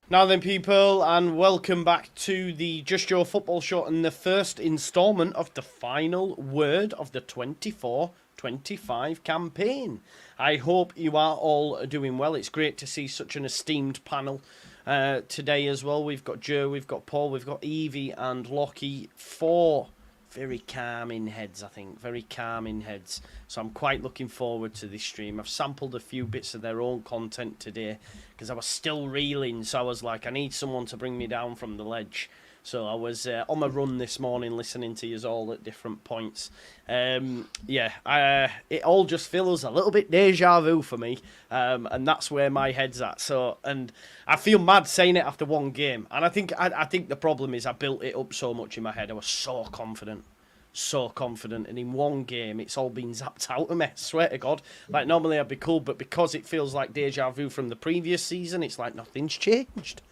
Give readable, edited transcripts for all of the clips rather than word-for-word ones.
Now then, people, and welcome back to the Just Your Football Show and the first instalment of the final word of the 24-25 campaign. I hope you are all doing well. It's great to see such an esteemed panel today as well. We've got Joe, we've got Paul, we've got Evie and Lockie. Four very calming heads, I think. Very calming heads. So I'm quite looking forward to this stream. I've sampled a few bits of their own content today because I was still reeling. So I was like, I need someone to bring me down from the ledge. So I was on my run this morning listening to you all at different points. It all just feels a little bit deja vu for me. And that's where my head's at. So, and I feel mad saying it after one game. And I think the problem is I built it up so much in my head. I was so confident. And in one game it's all been zapped out of me, I swear to God. Like, normally I'd be cool, but because it feels like deja vu from the previous season, it's like nothing's changed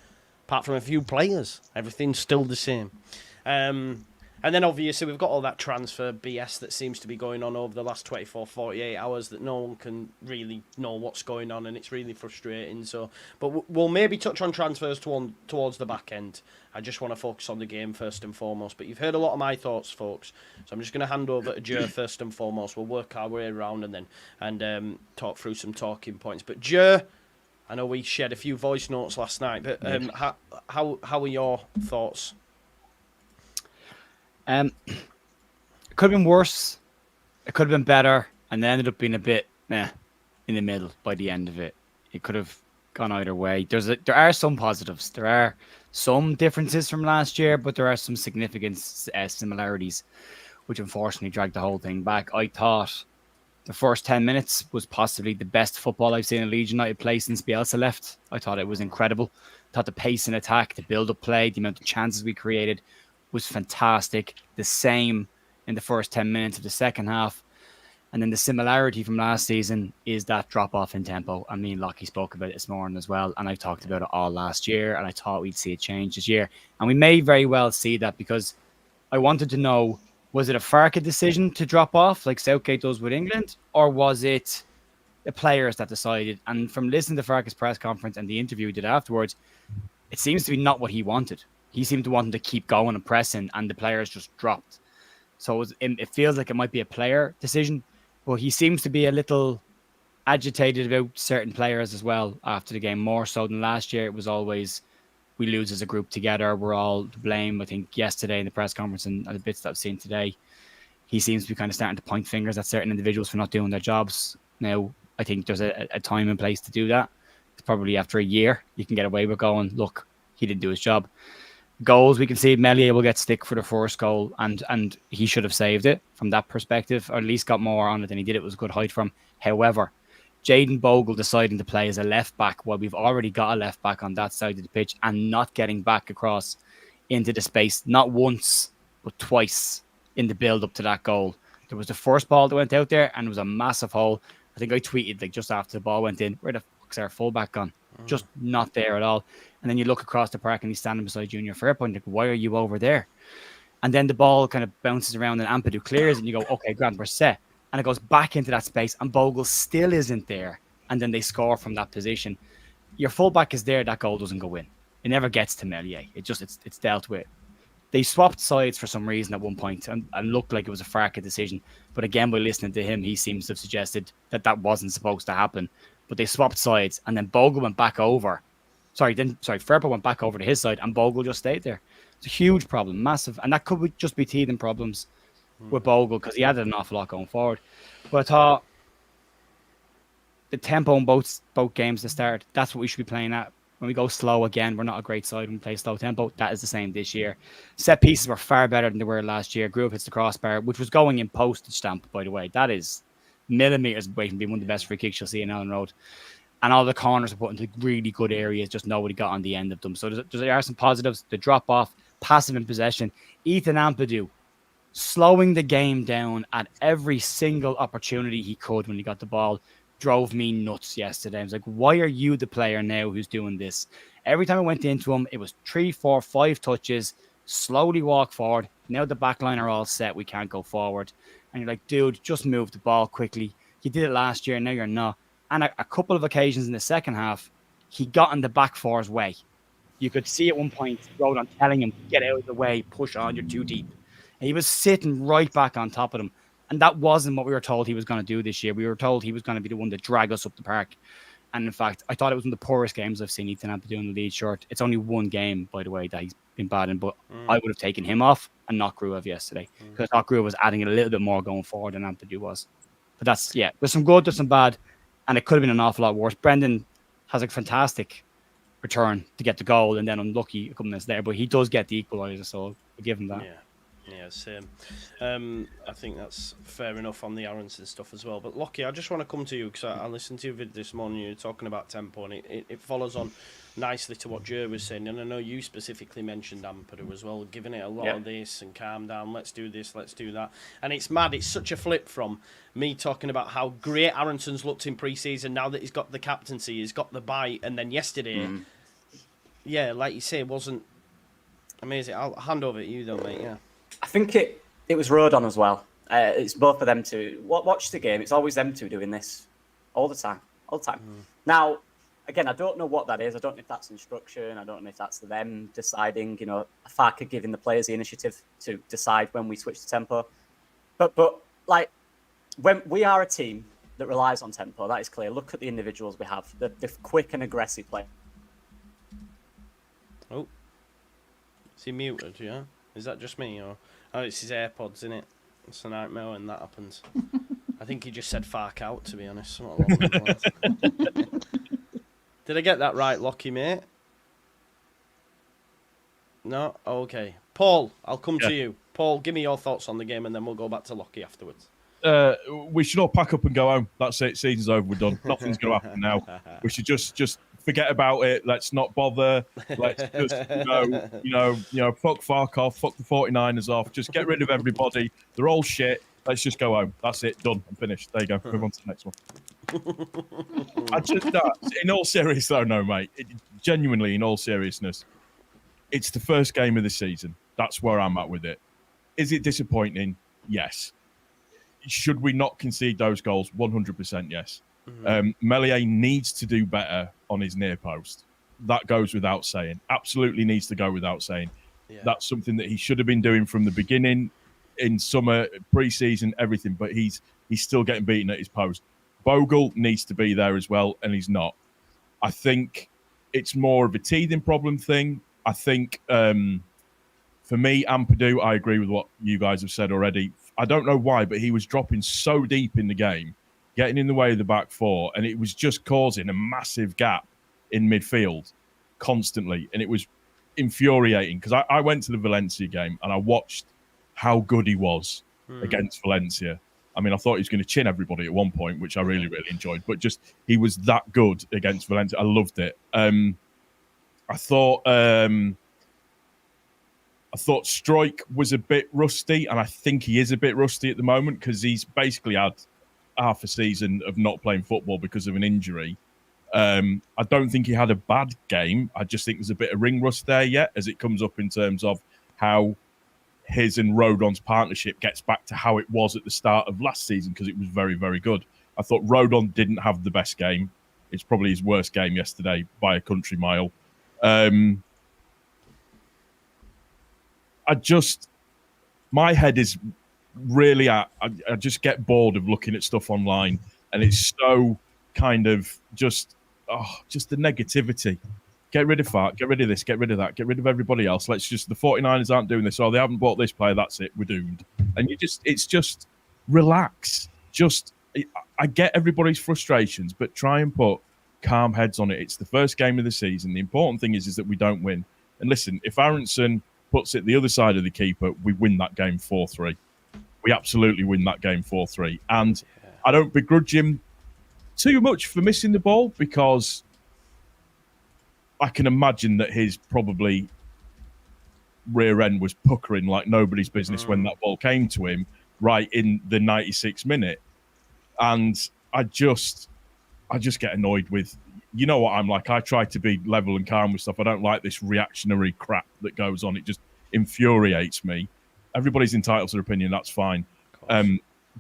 apart from a few players. Everything's still the same. And then obviously we've got all that transfer BS that seems to be going on over the last 24, 48 hours that no one can really know what's going on, and it's really frustrating. So, but we'll maybe touch on transfers towards the back end. I just want to focus on the game first and foremost. But you've heard a lot of my thoughts, folks. So I'm just going to hand over to Joe first and foremost. We'll work our way around and talk through some talking points. But Joe, I know we shared a few voice notes last night, but how are your thoughts? It could have been worse. It could have been better, and then ended up being a bit in the middle by the end of it. It could have gone either way. There are some positives. There are some differences from last year, but there are some significant similarities, which unfortunately dragged the whole thing back. I thought the first 10 minutes was possibly the best football I've seen in Leeds United play since Bielsa left. I thought it was incredible. I thought the pace and attack, the build-up play, the amount of chances we created was fantastic. The same in the first 10 minutes of the second half. And then the similarity from last season is that drop-off in tempo. I mean, Lockie spoke about it this morning as well, and I've talked about it all last year, and I thought we'd see a change this year. And we may very well see that, because I wanted to know, was it a Farke decision to drop off like Southgate does with England, or was it the players that decided? And from listening to Farke's press conference and the interview he did afterwards, it seems to be not what he wanted. He seemed to want him to keep going and pressing, and the players just dropped. So it feels like it might be a player decision, but he seems to be a little agitated about certain players as well after the game, more so than last year. It was always, we lose as a group together, we're all to blame. I think yesterday in the press conference and the bits that I've seen today, he seems to be kind of starting to point fingers at certain individuals for not doing their jobs. Now, I think there's a time and place to do that. It's probably after a year you can get away with going, look, he didn't do his job. Goals, we can see Meslier will get stick for the first goal, and he should have saved it from that perspective, or at least got more on it than he did. It was a good height from. However, Jayden Bogle deciding to play as a left back while we've already got a left back on that side of the pitch, and not getting back across into the space, not once but twice in the build up to that goal. There was the first ball that went out there, and it was a massive hole. I think I tweeted like just after the ball went in, where the fuck's our fullback gone? Just not there at all. And then you look across the park and he's standing beside Junior Fairpoint. Like, why are you over there? And then the ball kind of bounces around and Ampadu clears, and you go, okay, grand, we're set. And it goes back into that space, and Bogle still isn't there. And then they score from that position. Your fullback is there, that goal doesn't go in. It never gets to Meslier. It's dealt with. They swapped sides for some reason at one point and looked like it was a Farke decision. But again, by listening to him, he seems to have suggested that wasn't supposed to happen. But they swapped sides, and then Bogle went back over. Fairpoint went back over to his side, and Bogle just stayed there. It's a huge problem, massive. And that could just be teething problems with Bogle, because he had an awful lot going forward. But I thought the tempo in both games to start, that's what we should be playing at. When we go slow again, we're not a great side when we play slow tempo. That is the same this year. Set pieces were far better than they were last year. Groove hits the crossbar, which was going in postage stamp, by the way. That is millimeters away from being one of the best free kicks you'll see in Ellen Road. And all the corners were put into really good areas, just nobody got on the end of them. So there are some positives. The drop off, passive in possession. Ethan Ampadu slowing the game down at every single opportunity he could when he got the ball drove me nuts yesterday. I was like, why are you the player now who's doing this? Every time I went into him, it was 3, 4, 5 touches, slowly walk forward. Now the back line are all set. We can't go forward. And you're like, dude, just move the ball quickly. You did it last year. Now you're not. And a couple of occasions in the second half, he got in the back four's way. You could see at one point Rodon telling him, get out of the way, push on, you're too deep. And he was sitting right back on top of them. And that wasn't what we were told he was going to do this year. We were told he was going to be the one to drag us up the park. And in fact, I thought it was one of the poorest games I've seen Ethan Ampadu in the Leeds shirt. It's only one game, by the way, that he's been bad in, but I would have taken him off and not Gruev yesterday. Because I thought Gruev was adding a little bit more going forward than Ampadu was. But that's, yeah, there's some good, there's some bad, and it could have been an awful lot worse. Brendan has a fantastic return to get the goal, and then unlucky a couple minutes there, but he does get the equaliser, so I'll give him that. Yeah, same. I think that's fair enough on the Aronson stuff as well. But Lockie, I just want to come to you because I listened to your vid this morning. You were talking about tempo, and it follows on nicely to what Joe was saying. And I know you specifically mentioned Ampadu as well, giving it a lot of this and calm down. Let's do this, let's do that. And it's mad. It's such a flip from me talking about how great Aronson's looked in pre-season. Now that he's got the captaincy, he's got the bite, and then yesterday, like you say, it wasn't amazing. I'll hand over to you though, mate. Yeah. I think it was Rodon as well. It's both of them two. Watch the game. It's always them two doing this all the time. Now, again, I don't know what that is. I don't know if that's instruction. I don't know if that's them deciding, Farker giving the players the initiative to decide when we switch to tempo. But like, when we are a team that relies on tempo, that is clear. Look at the individuals we have. The quick and aggressive play. Oh. Is he muted, yeah? Is that just me, or it's his AirPods, isn't it? It's a nightmare when that happens. I think he just said "fark out." To be honest, did I get that right, Lockie, mate? No, okay. Paul, I'll come to you. Paul, give me your thoughts on the game, and then we'll go back to Lockie afterwards. We should all pack up and go home. That's it. Season's over. We're done. Nothing's going to happen now. We should just forget about it. Let's not bother. Let's just, fuck off. Fuck the 49ers off. Just get rid of everybody. They're all shit. Let's just go home. That's it. Done. I'm finished. There you go. Move on to the next one. In all seriousness, though, no, mate. Genuinely, in all seriousness, it's the first game of the season. That's where I'm at with it. Is it disappointing? Yes. Should we not concede those goals? 100% yes. Meslier needs to do better on his near post. That goes without saying. Absolutely needs to go without saying. Yeah. That's something that he should have been doing from the beginning, in summer, pre-season, everything. But he's still getting beaten at his post. Bogle needs to be there as well, and he's not. I think it's more of a teething problem thing. I think for me, Ampadu, I agree with what you guys have said already. I don't know why, but he was dropping so deep in the game, getting in the way of the back four, and it was just causing a massive gap in midfield constantly. And it was infuriating because I went to the Valencia game and I watched how good he was against Valencia. I mean, I thought he was going to chin everybody at one point, which I really, really enjoyed. But just he was that good against Valencia. I loved it. I thought Struijk was a bit rusty, and I think he is a bit rusty at the moment because he's basically had half a season of not playing football because of an injury. I don't think he had a bad game. I just think there's a bit of ring rust there yet as it comes up in terms of how his and Rodon's partnership gets back to how it was at the start of last season because it was very, very good. I thought Rodon didn't have the best game. It's probably his worst game yesterday by a country mile. My head is really I just get bored of looking at stuff online, and it's so kind of just the negativity. Get rid of Fark, get rid of this, get rid of that, get rid of everybody else. The 49ers aren't doing this, or they haven't bought this player, that's it, we're doomed. And it's just relax. I get everybody's frustrations, but try and put calm heads on it. It's the first game of the season. The important thing is that we don't win. And listen, if Aronson puts it the other side of the keeper, we win that game 4-3. We absolutely win that game 4-3. And I don't begrudge him too much for missing the ball because I can imagine that his probably rear end was puckering like nobody's business when that ball came to him right in the 96th minute. And I just get annoyed with, you know what I'm like. I try to be level and calm with stuff. I don't like this reactionary crap that goes on. It just infuriates me. Everybody's entitled to their opinion. That's fine.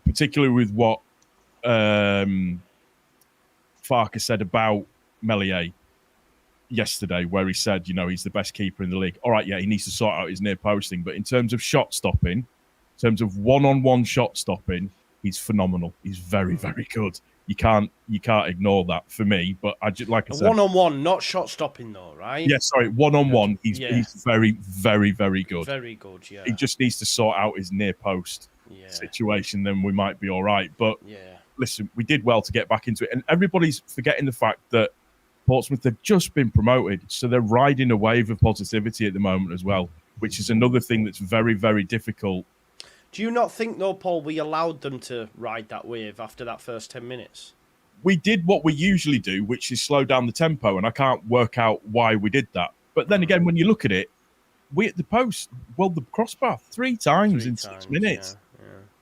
Particularly with what Farker said about Meslier. yesterday where he said, he's the best keeper in the league. All right, yeah, he needs to sort out his near posting. But in terms of shot stopping, in terms of one-on-one shot stopping, he's phenomenal. He's very, very good. You can't ignore that for me. But I just, like I said, one-on-one, not shot stopping though, right? Yeah, sorry, one-on-one. He's very, very, very good. Very good. Yeah. He just needs to sort out his near post situation. Then we might be all right. But listen, we did well to get back into it, and everybody's forgetting the fact that Portsmouth have just been promoted, so they're riding a wave of positivity at the moment as well, which is another thing that's very, very difficult. Do you not think, though, Paul, we allowed them to ride that wave after that first 10 minutes? We did what we usually do, which is slow down the tempo, and I can't work out why we did that. But then again, when you look at it, we at the post, the crossbar three times in 6 minutes,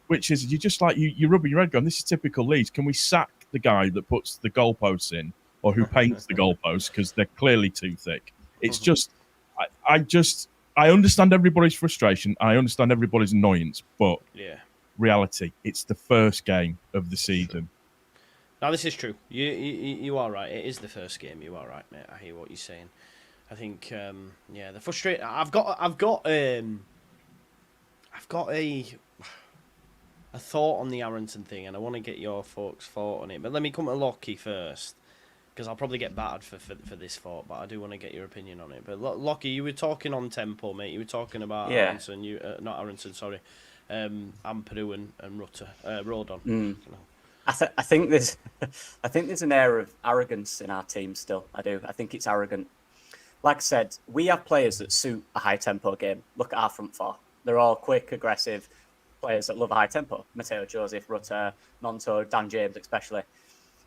which is, you're just like, you're rubbing your head going, this is typical Leeds. Can we sack the guy that puts the goalposts in, or who paints the goalposts, because they're clearly too thick? It's just, I understand everybody's frustration. I understand everybody's annoyance, but reality, it's the first game of the season. Now, this is true. You are right. It is the first game. You are right, mate. I hear what you're saying. I think, the frustration. I've got a thought on the Aronson thing, and I want to get your folks' thought on it. But let me come to Lockie first, because I'll probably get battered for this thought, but I do want to get your opinion on it. But Lockie, you were talking on tempo, mate. You were talking about Aronson. Not Aronson, sorry. Ampadu and Rutter. Rodon. I think there's an air of arrogance in our team still. I do. I think it's arrogant. Like I said, we have players that suit a high tempo game. Look at our front four. They're all quick, aggressive players that love a high tempo. Matteo Joseph, Rutter, Nonto, Dan James especially.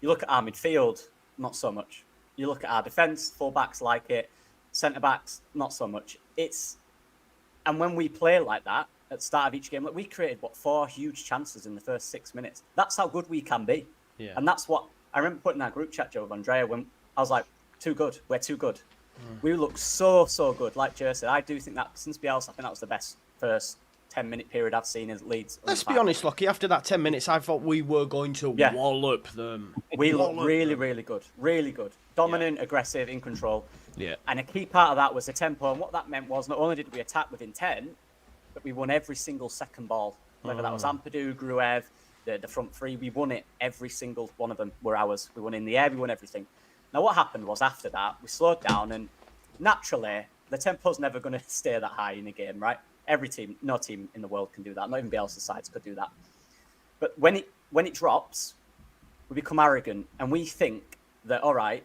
You look at our midfield, not so much. You look at our defence, fullbacks like it, centre-backs, not so much. And when we play like that, at the start of each game, we created, 4 huge chances in the first 6 minutes. That's how good we can be. Yeah. And that's what I remember putting in our group chat, Joe, with Andrea, when I was like, too good. We're too good. We look so good. Like Joe said, I do think that since Bielsa, I think that was the best first 10-minute period I've seen in Leeds. Let's be honest, Lockie, after that 10 minutes, I thought we were going to wallop them. We looked really good. Really good. Dominant, aggressive, in control. Yeah. And a key part of that was the tempo. And what that meant was not only did we attack with intent, but we won every single second ball. Whether that was Ampadu, Gruev, the front three, we won it. Every single one of them were ours. We won in the air, we won everything. Now, what happened was after that, we slowed down, and naturally, the tempo's never going to stay that high in a game, right? Every team, no team in the world can do that. Not even Bielsa's sides could do that. But when it drops, we become arrogant, and we think that, all right,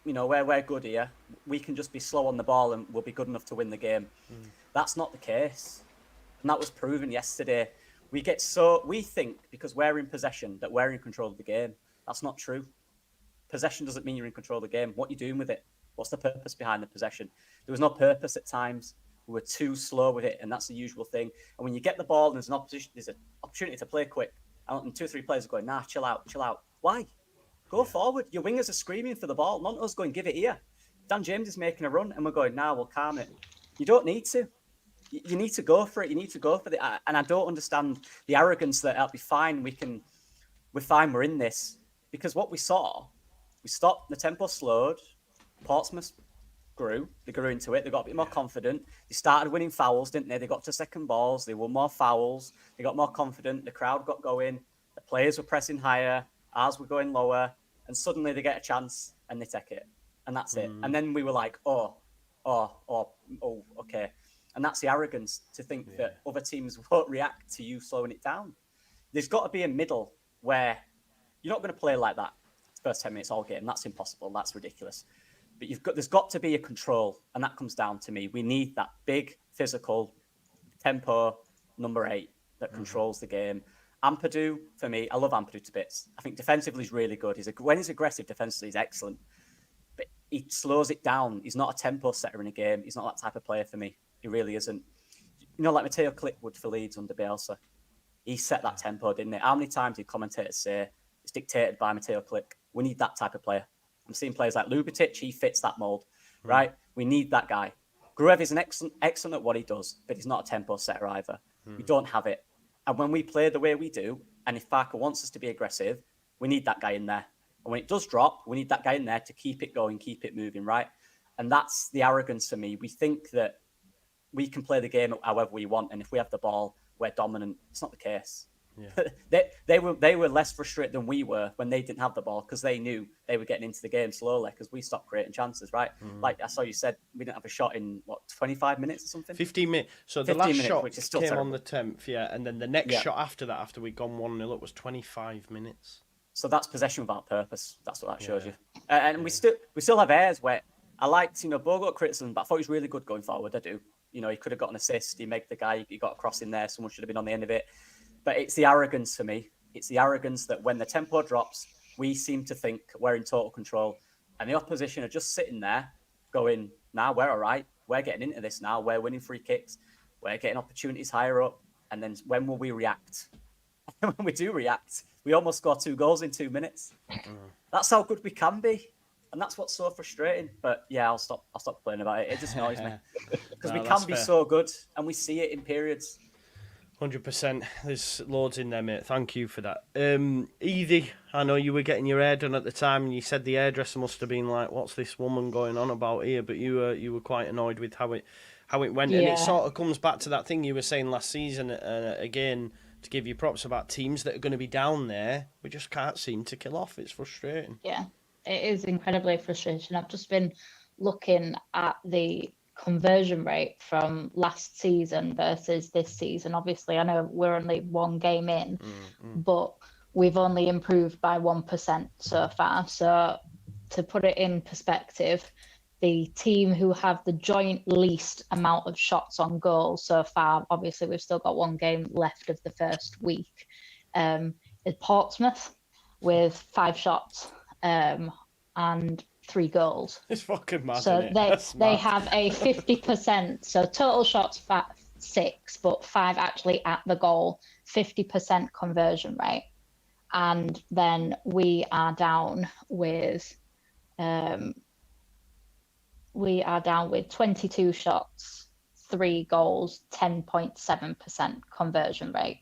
we're good here. We can just be slow on the ball, and we'll be good enough to win the game. That's not the case. And that was proven yesterday. We think because we're in possession that we're in control of the game. That's not true. Possession doesn't mean you're in control of the game. What are you doing with it? What's the purpose behind the possession? There was no purpose at times. We were too slow with it, and that's the usual thing. And when you get the ball and there's an opportunity to play quick, and 2 or 3 players are going, nah, chill out. Why? Go forward. Your wingers are screaming for the ball. Not us going, give it here. Dan James is making a run, and we're going, nah, we'll calm it. You don't need to. You need to go for it. You need to go for it. And I don't understand the arrogance that it'll be fine. We're fine. We're in this. Because what we saw, we stopped, the tempo slowed. Portsmouth grew. They grew into it. They got a bit more confident. They started winning fouls, didn't they? They got to second balls. They won more fouls. They got more confident. The crowd got going. The players were pressing higher. Ours were going lower. And suddenly they get a chance and they take it. And that's it. And then we were like, oh, okay. And that's the arrogance to think that other teams won't react to you slowing it down. There's got to be a middle where you're not going to play like that first 10 minutes all game. That's impossible. That's ridiculous. But there's got to be a control, and that comes down to me. We need that big physical tempo number 8 that controls the game. Ampadu, for me, I love Ampadu to bits. I think defensively he's really good. When he's aggressive defensively, he's excellent. But he slows it down. He's not a tempo setter in a game. He's not that type of player for me. He really isn't. Like Matteo Clickwood for Leeds under Bielsa. He set that tempo, didn't it? How many times did commentators say it's dictated by Matteo Click? We need that type of player. I'm seeing players like Lubitic. He fits that mold, right? We need that guy. Gruev is an excellent at what he does, but he's not a tempo setter either. We don't have it. And when we play the way we do, and if Farker wants us to be aggressive, we need that guy in there. And when it does drop, we need that guy in there to keep it going, keep it moving, right? And that's the arrogance for me. We think that we can play the game however we want, and if we have the ball, we're dominant. It's not the case. Yeah. they were less frustrated than we were when they didn't have the ball, because they knew they were getting into the game slowly because we stopped creating chances, right? Like I saw you said, we didn't have a shot in 25 minutes or something. 15 minutes. So the 15 last minutes, shot which is still came terrible. on the 10th, yeah, and then the next shot after that, after we'd gone 1-0 up, was 25 minutes. So that's possession without purpose. That's what that shows you. And we still have airs where I liked, Bo got criticism, but I thought he was really good going forward. I do. He could have got an assist. He made the guy. He got a cross in there. Someone should have been on the end of it. But it's the arrogance for me. It's the arrogance that when the tempo drops, we seem to think we're in total control, and the opposition are just sitting there going, "Nah, we're all right. We're getting into this now. We're winning free kicks. We're getting opportunities higher up." And then when will we react? When we do react, we almost score 2 goals in 2 minutes. That's how good we can be, and that's what's so frustrating. But yeah, I'll stop playing about it. It just annoys me because we can be so good, and we see it in periods. 100%. There's loads in there, mate. Thank you for that. Edie, I know you were getting your hair done at the time, and you said the hairdresser must have been like, "What's this woman going on about here?" But you were quite annoyed with how it went, and it sort of comes back to that thing you were saying last season. Again, to give you props about teams that are going to be down there, we just can't seem to kill off. It's frustrating. Yeah, it is incredibly frustrating. I've just been looking at the conversion rate from last season versus this season. Obviously, I know we're only 1 game in, but we've only improved by 1% so far. So to put it in perspective, the team who have the joint least amount of shots on goal so far, obviously we've still got 1 game left of the first week, is Portsmouth with 5 shots and 3 goals. It's fucking mad. So isn't it? they have a 50%. So total shots 6, but 5 actually at the goal. 50% conversion rate, and then we are down with 22 shots, 3 goals, 10.7% conversion rate.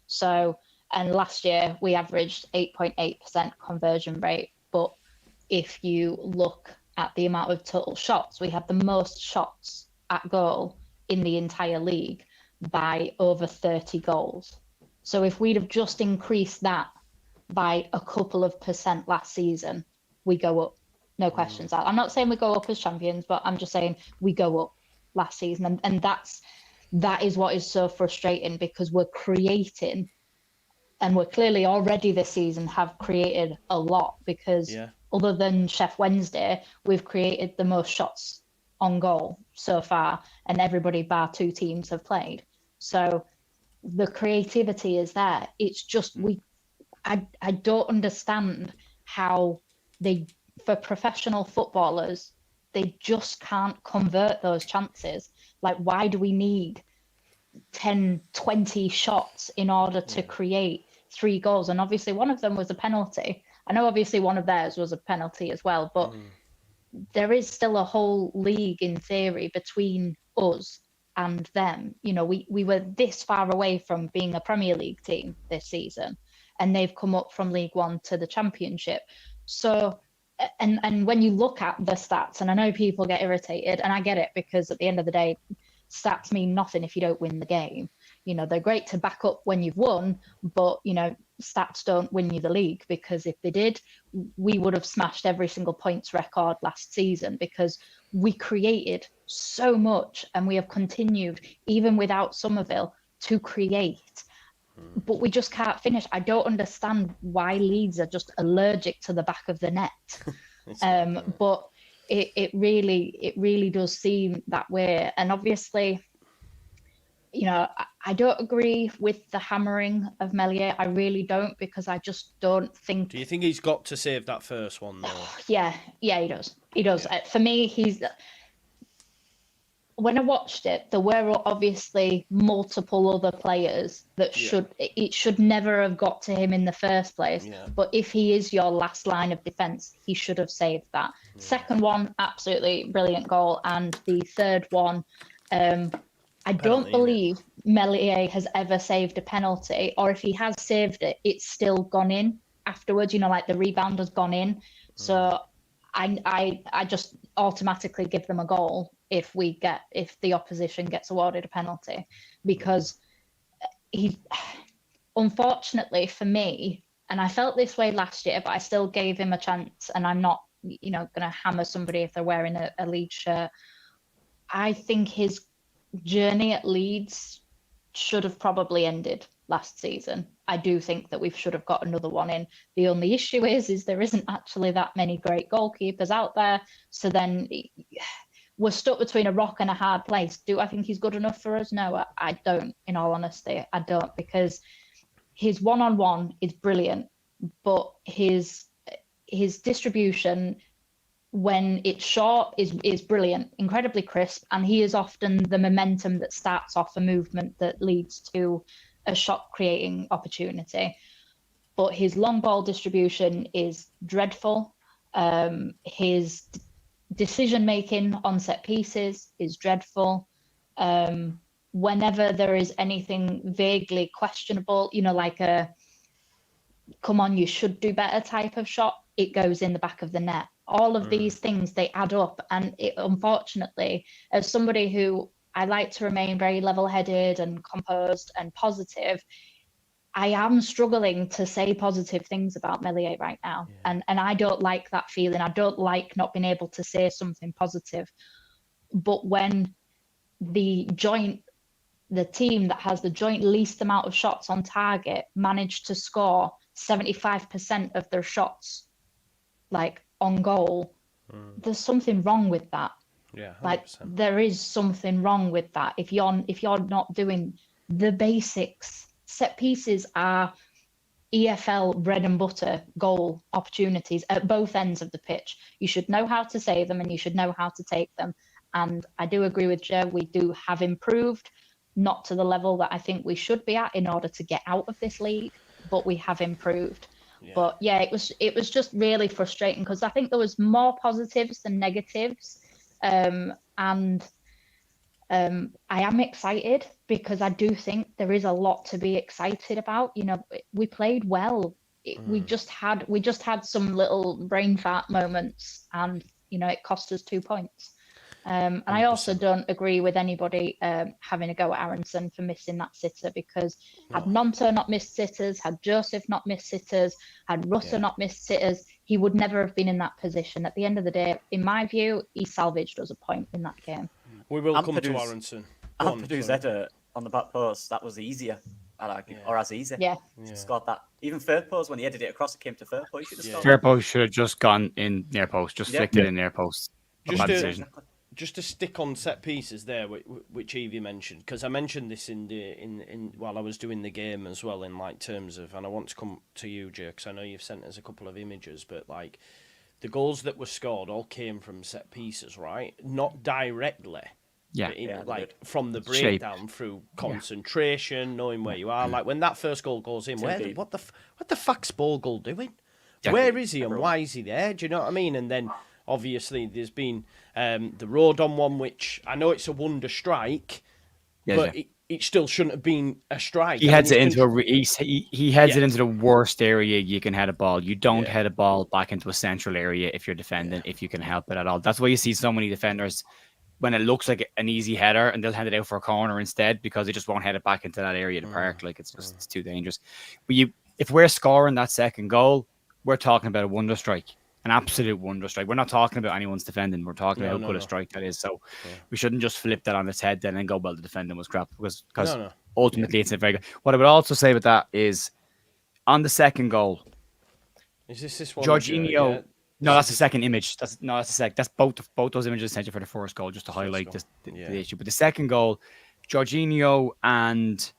So, and last year we averaged 8.8% conversion rate, but if you look at the amount of total shots, we had the most shots at goal in the entire league by over 30 goals. So if we'd have just increased that by a couple of percent last season, we go up. No questions. I'm not saying we go up as champions, but I'm just saying we go up last season. And that is what is so frustrating, because we're creating, and we're clearly already this season have created a lot, because other than Chef Wednesday, we've created the most shots on goal so far, and everybody bar 2 teams have played. So the creativity is there. It's just I don't understand how for professional footballers, they just can't convert those chances. Like, why do we need 10, 20 shots in order to create 3 goals? And obviously one of them was a penalty. I know obviously one of theirs was a penalty as well, but there is still a whole league in theory between us and them. We were this far away from being a Premier League team this season, and they've come up from League One to the Championship. So, and when you look at the stats, and I know people get irritated, and I get it, because at the end of the day, stats mean nothing if you don't win the game. They're great to back up when you've won, but, stats don't win you the league, because if they did, we would have smashed every single points record last season, because we created so much, and we have continued, even without Somerville, to create. But we just can't finish. I don't understand why Leeds are just allergic to the back of the net. But it really does seem that way. And obviously, I don't agree with the hammering of Meslier. I really don't, because I just don't think. Do you think he's got to save that first one, though? Yeah, he does. He does. Yeah. For me, when I watched it, there were obviously multiple other players that it should never have got to him in the first place. Yeah. But if he is your last line of defence, he should have saved that. Yeah. Second one, absolutely brilliant goal. And the third one, I don't believe Meslier has ever saved a penalty, or if he has saved it, it's still gone in afterwards. Like the rebound has gone in. So I just automatically give them a goal if the opposition gets awarded a penalty, because he, unfortunately for me, and I felt this way last year, but I still gave him a chance, and I'm not, going to hammer somebody if they're wearing a Leeds shirt. I think his journey at Leeds should have probably ended last season. I do think that we should have got another one in. The only issue is there isn't actually that many great goalkeepers out there. So then we're stuck between a rock and a hard place. Do I think he's good enough for us? No, I don't, in all honesty. I don't, because his one-on-one is brilliant, but his distribution when it's short is brilliant, incredibly crisp, and he is often the momentum that starts off a movement that leads to a shot creating opportunity. But his long ball distribution is dreadful. His decision making on set pieces is dreadful. Whenever there is anything vaguely questionable, like a come on, you should do better type of shot, it goes in the back of the net. All of these things, they add up. And it, unfortunately, as somebody who I like to remain very level-headed and composed and positive, I am struggling to say positive things about Meslier right now. Yeah. And I don't like that feeling. I don't like not being able to say something positive. But when the team that has the joint least amount of shots on target managed to score 75% of their shots, like on goal, there's something wrong with that. Yeah, 100%. Like there is something wrong with that. If you're not doing the basics, set pieces are EFL bread and butter goal opportunities at both ends of the pitch. You should know how to save them and you should know how to take them. And I do agree with Joe. We do have improved, not to the level that I think we should be at in order to get out of this league, but we have improved. Yeah. But yeah, it was just really frustrating because I think there was more positives than negatives. And I am excited because I do think there is a lot to be excited about. We played well. We just had some little brain fart moments, and it cost us 2 points. And I also don't agree with anybody having a go at Aronson for missing that sitter, because had Nonto not missed sitters, had Joseph not missed sitters, had Russa not missed sitters, he would never have been in that position. At the end of the day, in my view, he salvaged us a point in that game. We will come to Aronson. Ampadu header on the back post, that was easier, I'd argue, or as easy. Yeah. Scored that. Even third post, when he headed it across, it came to third post. He should have scored. Third post should have just gone in near post, just flicked it in near post. Just to stick on set pieces there, which Evie mentioned, because I mentioned this in while I was doing the game as well, in like terms of, and I want to come to you, Joe, because I know you've sent us a couple of images, but like the goals that were scored all came from set pieces, right? Not directly. Yeah. Like from the breakdown through concentration, knowing where you are. Like when that first goal goes in, what the fuck's Bogle doing? Yeah. Where is he and why is he there? Do you know what I mean? And then obviously there's been the Rodon one, which I know it's a wonder strike, but it still shouldn't have been a strike. He heads it into he heads it into the worst area you can head a ball. You don't head a ball back into a central area if you're defending, if you can help it at all. That's why you see so many defenders when it looks like an easy header and they'll hand it out for a corner instead, because they just won't head it back into that area of the park. Like it's too dangerous. But if we're scoring that second goal, we're talking about a wonder strike. An absolute wonder strike. We're not talking about anyone's defending. We're talking about how good a strike that is. So we shouldn't just flip that on its head then and go, well, the defending was crap, because ultimately it's a very good. What I would also say with that is on the second goal. Is this one? Jorginho. Yeah. No, that's the second image. That's the second. That's both those images essentially for the first goal, just to highlight the issue. But the second goal, Jorginho and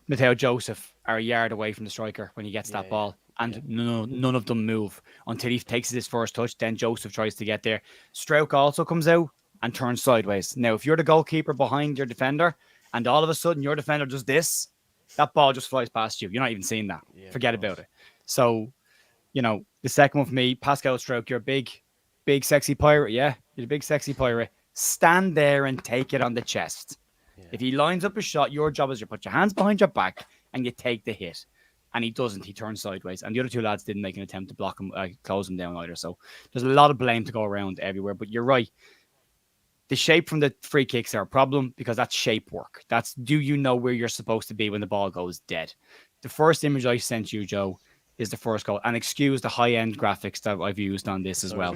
Matteo Joseph are a yard away from the striker when he gets that ball. And none of them move until he takes his first touch. Then Joseph tries to get there. Strauch also comes out and turns sideways. Now, if you're the goalkeeper behind your defender and all of a sudden your defender does this, that ball just flies past you. You're not even seeing that. Yeah, forget about it. So, the second one for me, Pascal Strauch, you're a big, sexy pirate. Yeah, you're a big, sexy pirate. Stand there and take it on the chest. Yeah. If he lines up a shot, your job is to put your hands behind your back and you take the hit. and he doesn't. He turns sideways, and the other two lads didn't make an attempt to block him, close him down either. So there's a lot of blame to go around everywhere. But you're right. The shape from the free kicks are a problem because that's shape work. That's, do you know where you're supposed to be when the ball goes dead? The first image I sent you, Joe, is the first goal. And excuse the high-end graphics that I've used on this as well.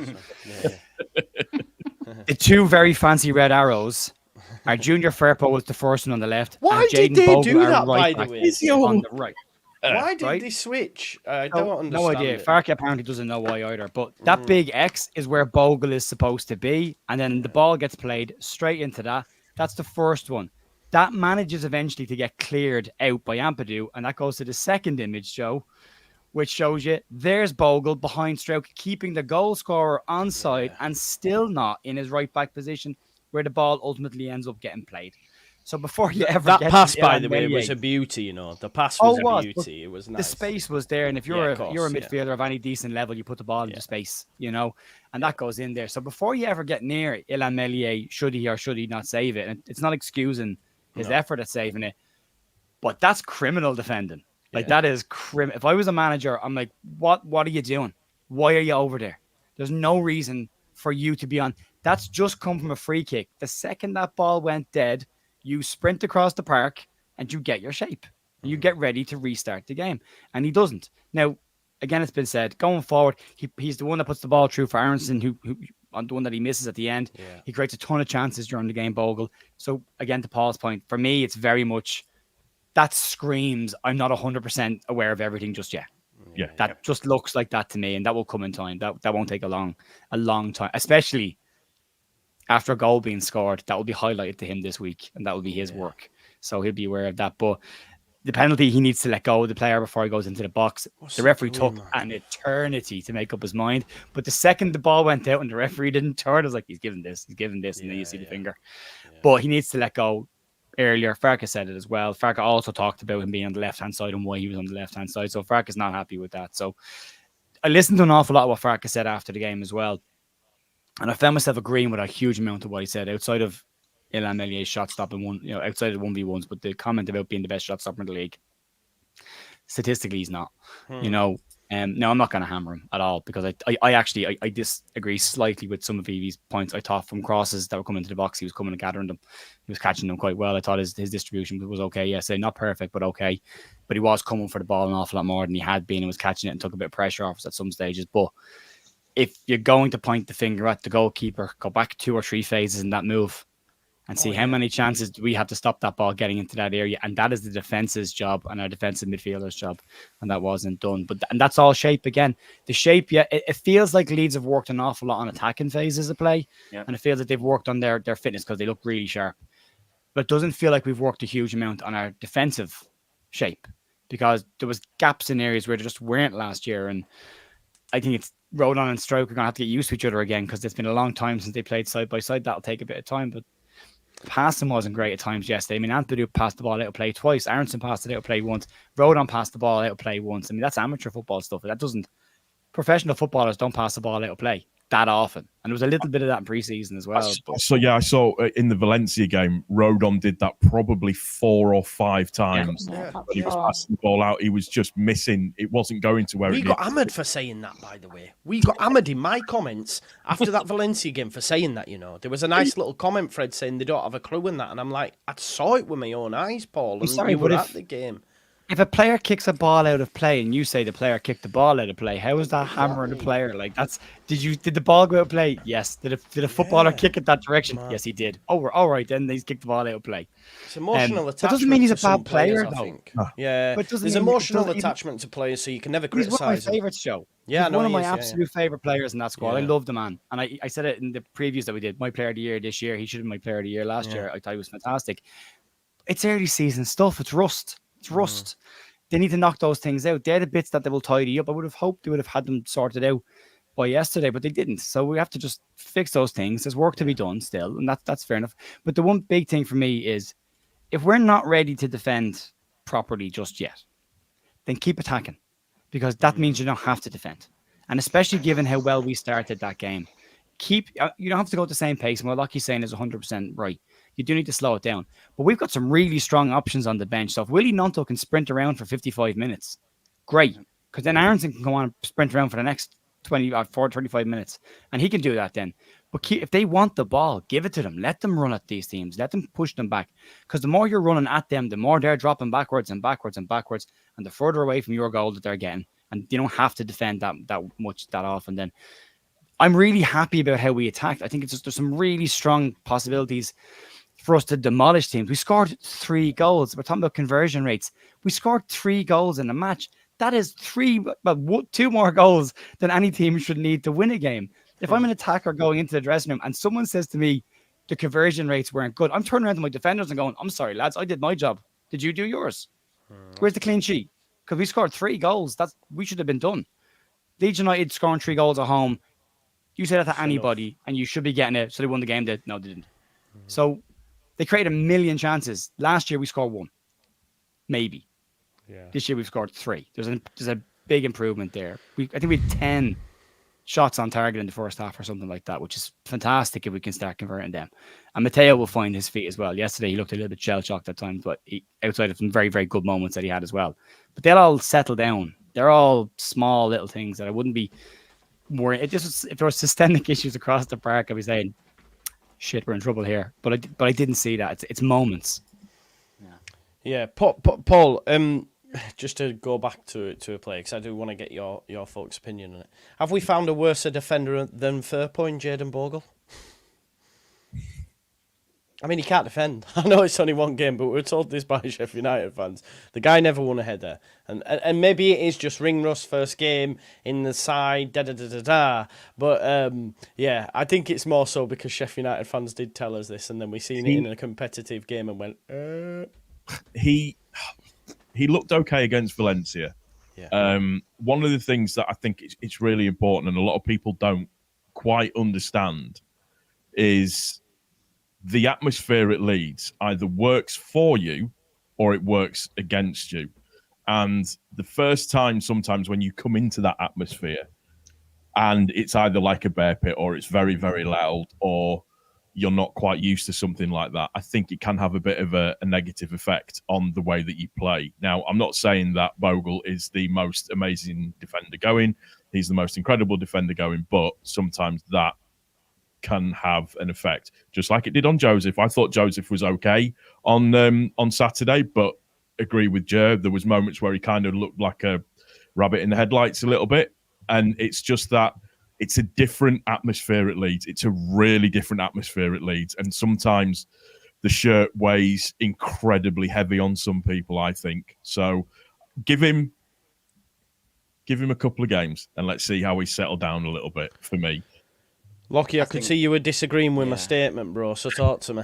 The two very fancy red arrows are Junior Firpo was the first one on the left. Why and did Jayden they Bogle, do our that, right by the back, way? is on the right. Why did right? they switch? I don't understand. No idea. It. Farke apparently doesn't know why either. But that big X is where Bogle is supposed to be. And then the ball gets played straight into that. That's the first one. That manages eventually to get cleared out by Ampadu. And that goes to the second image, Joe, which shows you there's Bogle behind stroke, keeping the goal scorer onside and still not in his right back position where the ball ultimately ends up getting played. So before you ever that get pass, to by the way, Melier, was a beauty. You know, the pass was a beauty. It was nice. The space was there, and if you're you're a midfielder of any decent level, you put the ball into space, you know, and that goes in there. So before you ever get near Illan Melier, should he or should he not save it? And it's not excusing his effort at saving it, but that's criminal defending. Like that is criminal. If I was a manager, I'm like, what are you doing? Why are you over there? There's no reason for you to be on. That's just come from a free kick. The second that ball went dead, you sprint across the park and you get your shape. You get ready to restart the game. And he doesn't. Now, again, it's been said, going forward, he's the one that puts the ball through for Aronson, who on the one that he misses at the end. Yeah. He creates a ton of chances during the game, Bogle. So, again, to Paul's point, for me, it's very much, that screams, I'm not 100% aware of everything just yet. Yeah. That just looks like that to me, and that will come in time. That won't take a long time, especially after a goal being scored. That will be highlighted to him this week, and that will be his work. So he'll be aware of that. But the penalty, he needs to let go of the player before he goes into the box. The referee took an eternity to make up his mind. But the second the ball went out and the referee didn't turn, I was like, he's giving this, and then you see the finger. Yeah. But he needs to let go earlier. Farke said it as well. Farke also talked about him being on the left-hand side and why he was on the left-hand side. So Farke's not happy with that. So I listened to an awful lot of what Farke said after the game as well. And I found myself agreeing with a huge amount of what he said outside of Illan Melier's shot stopping one, you know, outside of 1v1s, but the comment about being the best shot stopper in the league. Statistically, he's not. You know, no, I'm not going to hammer him at all because I disagree slightly with some of Evie's points. I thought from crosses that were coming into the box, he was coming and gathering them. He was catching them quite well. I thought his distribution was okay. Yes, not perfect, but okay. But he was coming for the ball an awful lot more than he had been and was catching it and took a bit of pressure off us at some stages. But if you're going to point the finger at the goalkeeper, go back 2 or 3 phases in that move and see how many chances do we have to stop that ball getting into that area. And that is the defense's job and our defensive midfielder's job. And that wasn't done. And that's all shape again. The shape, it feels like Leeds have worked an awful lot on attacking phases of play. Yeah. And it feels like they've worked on their fitness because they look really sharp. But it doesn't feel like we've worked a huge amount on our defensive shape because there was gaps in areas where there just weren't last year. And I think it's Rodon and Stroke are going to have to get used to each other again because it's been a long time since they played side by side. That'll take a bit of time, but passing wasn't great at times yesterday. I mean, Ampadu passed the ball out of play twice. Aronson passed it out of play once. Rodon passed the ball out of play once. I mean, that's amateur football stuff. Professional footballers don't pass the ball out of play that often. And there was a little bit of that in pre-season as well. I saw in the Valencia game, Rodon did that probably 4 or 5 times. Yeah. When he was passing the ball out, he was just missing. It wasn't going to where we got hammered for saying that, by the way. We got hammered in my comments after that Valencia game for saying that, you know. There was a nice little comment, Fred, saying they don't have a clue in that. And I'm like, I saw it with my own eyes, Paul. And you were at the game. If a player kicks a ball out of play and you say the player kicked the ball out of play, how is that hammering the player? Like did the ball go out of play? Yes. Did a footballer kick it that direction? Man. Yes, he did. Oh, all right, then he's kicked the ball out of play. It's emotional attachment. That doesn't mean he's a bad player, I though. think. Yeah, but there's emotional attachment to players, so you can never criticize. He's one of my favorites, Joe. Yeah, he's one of my absolute favorite players in that squad. I love the man, and I said it in the previews that we did. My player of the year this year. He should have been my player of the year last year. I thought he was fantastic. It's early season stuff. It's rust. They need to knock those things out. They're the bits that they will tidy up. I would have hoped they would have had them sorted out by yesterday, but they didn't. So we have to just fix those things. There's work to be done still, and that's fair enough. But the one big thing for me is if we're not ready to defend properly just yet, then keep attacking because that means you don't have to defend. And especially given how well we started that game, you don't have to go at the same pace. And what Lockie's saying is 100% right. You do need to slow it down. But we've got some really strong options on the bench. So if Willie Nonto can sprint around for 55 minutes, great, because then Aronson can go on and sprint around for the next 25 minutes, and he can do that then. But if they want the ball, give it to them. Let them run at these teams. Let them push them back. Because the more you're running at them, the more they're dropping backwards and backwards and backwards, and the further away from your goal that they're getting. And you don't have to defend that much that often. Then I'm really happy about how we attacked. I think there's some really strong possibilities for us to demolish teams. We scored 3 goals. We're talking about conversion rates. We scored 3 goals in a match. That is 2 more goals than any team should need to win a game. If I'm an attacker going into the dressing room and someone says to me the conversion rates weren't good, I'm turning around to my defenders and going, I'm sorry, lads, I did my job. Did you do yours? Where's the clean sheet? Because we scored 3 goals. We should have been done. Leeds United scoring 3 goals at home. You say that to anybody and you should be getting it. So they won the game. No, they didn't. So they created a million chances. Last year we scored 1. Maybe. Yeah. This year we've scored 3. There's a big improvement there. I think we had 10 shots on target in the first half or something like that, which is fantastic if we can start converting them. And Matteo will find his feet as well. Yesterday he looked a little bit shell-shocked at times, but outside of some very, very good moments that he had as well. But they'll all settle down. They're all small little things that I wouldn't be worried. If there were systemic issues across the park, I'd be saying, shit, we're in trouble here. But I didn't see that. It's moments. Yeah, Paul, just to go back to a play, because I do want to get your folks' opinion on it. Have we found a worse defender than Firpo in Jayden Bogle? I mean, he can't defend. I know it's only 1 game, but we were told this by Sheffield United fans. The guy never won a header. And maybe it is just ring rust first game in the side, But, yeah, I think it's more so because Sheffield United fans did tell us this, and then we seen it in a competitive game and went, He looked okay against Valencia. Yeah. One of the things that I think it's really important, and a lot of people don't quite understand, is the atmosphere at Leeds either works for you or it works against you. And the first time, sometimes when you come into that atmosphere, and it's either like a bear pit or it's very, very loud, or you're not quite used to something like that, I think it can have a bit of a negative effect on the way that you play. Now, I'm not saying that Bogle is the most amazing defender going. He's the most incredible defender going, but sometimes that can have an effect, just like it did on Joseph. I thought Joseph was okay on Saturday, but agree with Joe. There was moments where he kind of looked like a rabbit in the headlights a little bit, and it's just that it's a different atmosphere at Leeds. It's a really different atmosphere at Leeds. And sometimes the shirt weighs incredibly heavy on some people, I think. So give him a couple of games and let's see how he's settled down a little bit for me. Lockie, I could see you were disagreeing with my statement, bro, so talk to me.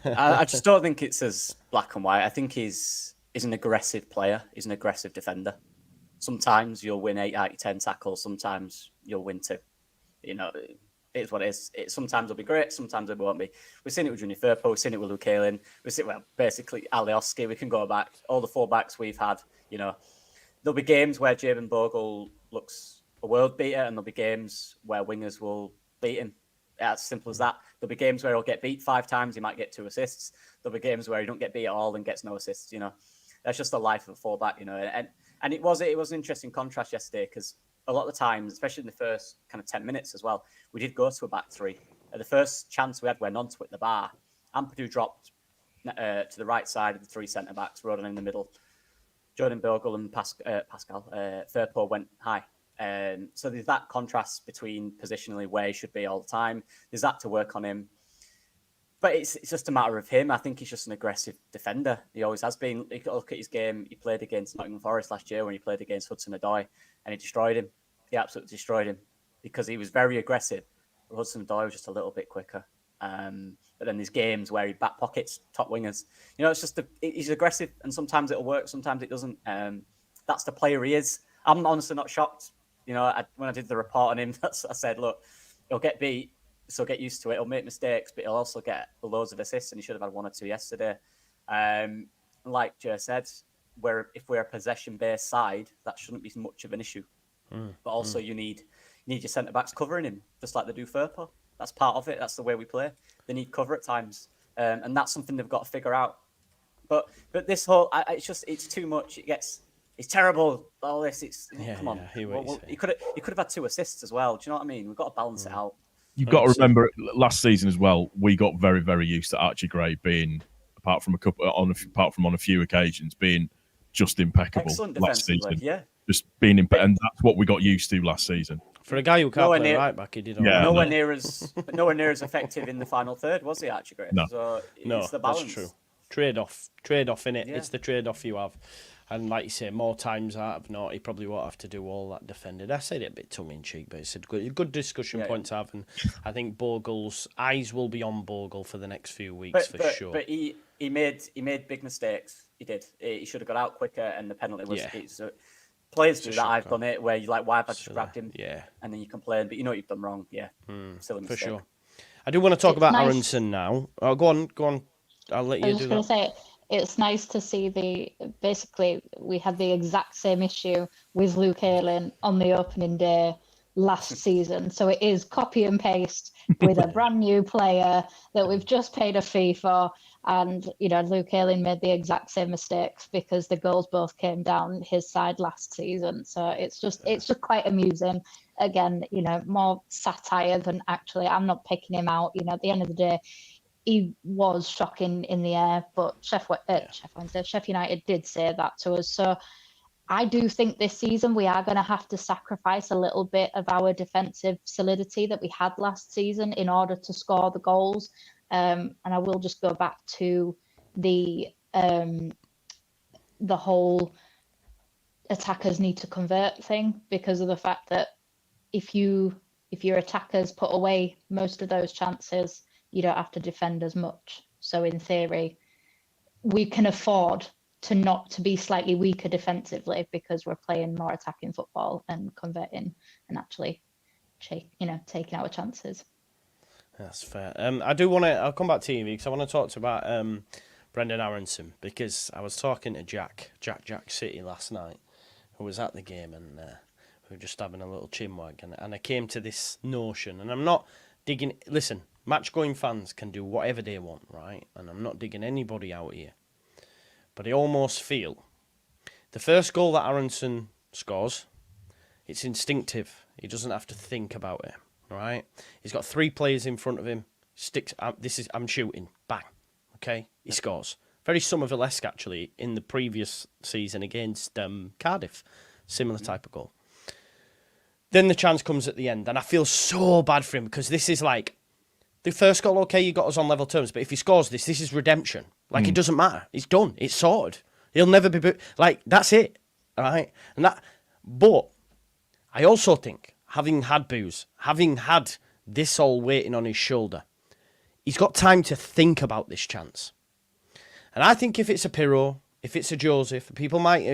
I just don't think it's as black and white. I think he's an aggressive player. He's an aggressive defender. Sometimes you'll win 8 out of 10 tackles. Sometimes you'll win 2. You know, it's what it is. Sometimes it'll be great, sometimes it won't be. We've seen it with Junior Firpo, we've seen it with Luke Ayling, we've seen, basically Alioski. We can go back. All the fullbacks we've had, you know, there'll be games where Jayden Bogle looks a world beater, and there'll be games where wingers will beat him. Yeah, as simple as that. There'll be games where he'll get beat 5 times, he might get 2 assists. There'll be games where he don't get beat at all and gets no assists. You know, that's just the life of a fullback. You know, and it was an interesting contrast yesterday, because a lot of the times, especially in the first kind of 10 minutes as well, we did go to a back 3. The first chance we had when Nonto hit the bar, Ampadu dropped to the right side of the 3 centre-backs, Rodon in the middle. Jayden Bogle and Pascal Firpo went high. So there's that contrast between positionally where he should be all the time. There's that to work on him. But it's just a matter of him. I think he's just an aggressive defender. He always has been. You got to look at his game. He played against Nottingham Forest last year when he played against Hudson-Odoi, and he destroyed him. He absolutely destroyed him because he was very aggressive. Hudson-Odoi was just a little bit quicker. But then there's games where he back pockets top wingers. You know, it's just he's aggressive, and sometimes it'll work, sometimes it doesn't. That's the player he is. I'm honestly not shocked. You know, when I did the report on him, I said, look, he'll get beat, so get used to it. He'll make mistakes, but he'll also get loads of assists, and he should have had 1 or 2 yesterday. Like Joe said, if we're a possession-based side, that shouldn't be much of an issue. But also you need your centre-backs covering him, just like they do Firpo. That's part of it. That's the way we play. They need cover at times. And that's something they've got to figure out. But this whole, it's too much. It he's terrible. All this, come on. Yeah, He could have had 2 assists as well. Do you know what I mean? We've got to balance it out. You've got to remember last season as well. We got very, very used to Archie Gray being, apart from on a few occasions, being just impeccable. Excellent last defensively, season. yeah. Just being and that's what we got used to last season. For a guy who can't play right back, he did all right. Nowhere near as effective in the final third, was he, Archie Gray? No, so it's the balance. That's true. Trade off in it. Yeah. It's the trade off you have. And like you say, more times out of not, he probably won't have to do all that defending. I said it a bit tongue-in-cheek, but it's a good discussion point to have. And I think Bogle's eyes will be on Bogle for the next few weeks for sure. But he made big mistakes. He did. He should have got out quicker, and the penalty was... Yeah. Players do that. I've done it, where you're like, why have I just grabbed him? Yeah. And then you complain, but you know what you've done wrong. Yeah. Still a mistake. For sure. I do want to talk about Aronson now. Oh, go on. I'll let you do that. I was just going to say, it's nice to see basically, we had the exact same issue with Luke Ayling on the opening day last season. So it is copy and paste with a brand new player that we've just paid a fee for. And, Luke Ayling made the exact same mistakes because the goals both came down his side last season. So it's just quite amusing. Again, more satire than actually, I'm not picking him out. At the end of the day, he was shocking in the air, but Sheffield United did say that to us. So I do think this season we are going to have to sacrifice a little bit of our defensive solidity that we had last season in order to score the goals. And I will just go back to the whole attackers need to convert thing, because of the fact that if your attackers put away most of those chances, you don't have to defend as much. So in theory, we can afford to be slightly weaker defensively because we're playing more attacking football and converting and actually, taking our chances. That's fair. I'll come back to you because I want to talk about Brendan Aronson, because I was talking to Jack City last night, who was at the game, and we were just having a little chinwag, and I came to this notion, and I'm not digging. Listen, match-going fans can do whatever they want, right? And I'm not digging anybody out here, but I almost feel the first goal that Aronson scores, it's instinctive. He doesn't have to think about it. Right, he's got 3 players in front of him. I'm shooting. Bang. Okay, he scores. Very Somerville-esque actually in the previous season against Cardiff. Similar type of goal. Then the chance comes at the end, and I feel so bad for him because this is like the first goal. Okay, you got us on level terms, but if he scores this is redemption. Like it doesn't matter. It's done. It's sorted. He'll never be like that's it. All right, but I also think, having had Booze, having had this all waiting on his shoulder, he's got time to think about this chance. And I think if it's a Pirro, if it's a Joseph, people might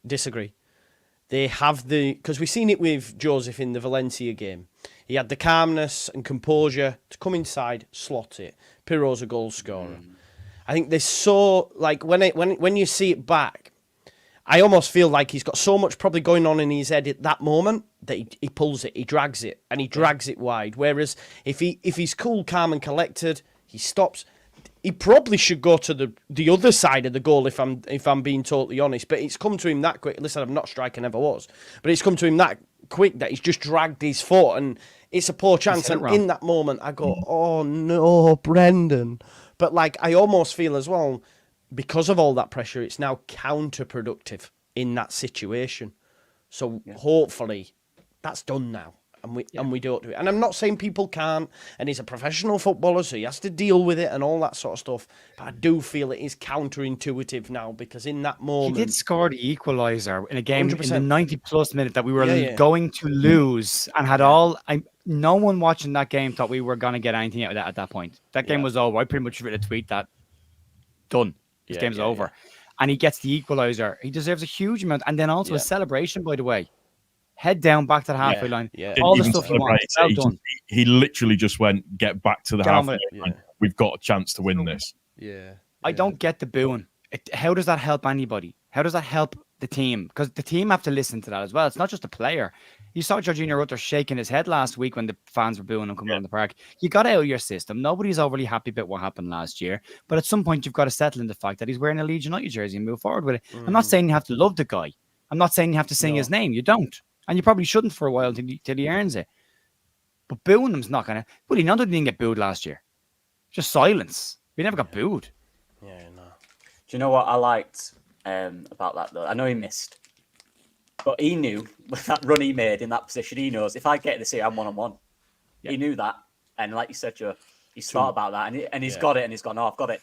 disagree. They have because we've seen it with Joseph in the Valencia game. He had the calmness and composure to come inside, slot it. Pirro's a goal scorer. I think there's when you see it back, I almost feel like he's got so much probably going on in his head at that moment that he pulls it, he drags it, and he drags it wide. Whereas if he's cool, calm, and collected, he stops. He probably should go to the other side of the goal if I'm being totally honest. But it's come to him that quick. Listen, I'm not striking, never was, but it's come to him that quick that he's just dragged his foot, and it's a poor chance. And in that moment, I go, "Oh no, Brendan!" But I almost feel as well, because of all that pressure, it's now counterproductive in that situation. So hopefully that's done now, and we don't do it. And I'm not saying people can't, and he's a professional footballer, so he has to deal with it and all that sort of stuff. But I do feel it is counterintuitive now, because in that moment... He did score the equaliser in a game 100%. in the 90-plus minute that we were going to lose, and had no one watching that game thought we were going to get anything out of that at that point. That game was over. I pretty much wrote a tweet that, done. This game's over. And he gets the equaliser. He deserves a huge amount. And then also a celebration, by the way. Head down, back to the halfway line. Yeah. All the stuff he wants. Well done. He literally just went, get back to the halfway line. We've got a chance to win this. Yeah. I don't get the booing. How does that help anybody? How does that help the team? Because the team have to listen to that as well. It's not just a player. You saw Jorginho Rutter shaking his head last week when the fans were booing him coming around the park. You got out of your system. Nobody's overly happy about what happened last year. But at some point, you've got to settle in the fact that he's wearing a Leeds United jersey and move forward with it. I'm not saying you have to love the guy. I'm not saying you have to sing his name. You don't. And you probably shouldn't for a while till he earns it. But booing him's not going to... Well, he didn't get booed last year. Just silence. We never got booed. Yeah, no. Do you know what I liked about that, though? I know he missed. But he knew with that run he made in that position, he knows if I get this here, I'm 1-on-1. Yeah. He knew that. And like you said, Joe, he's thought about that. And he's got it. And he's gone, I've got it.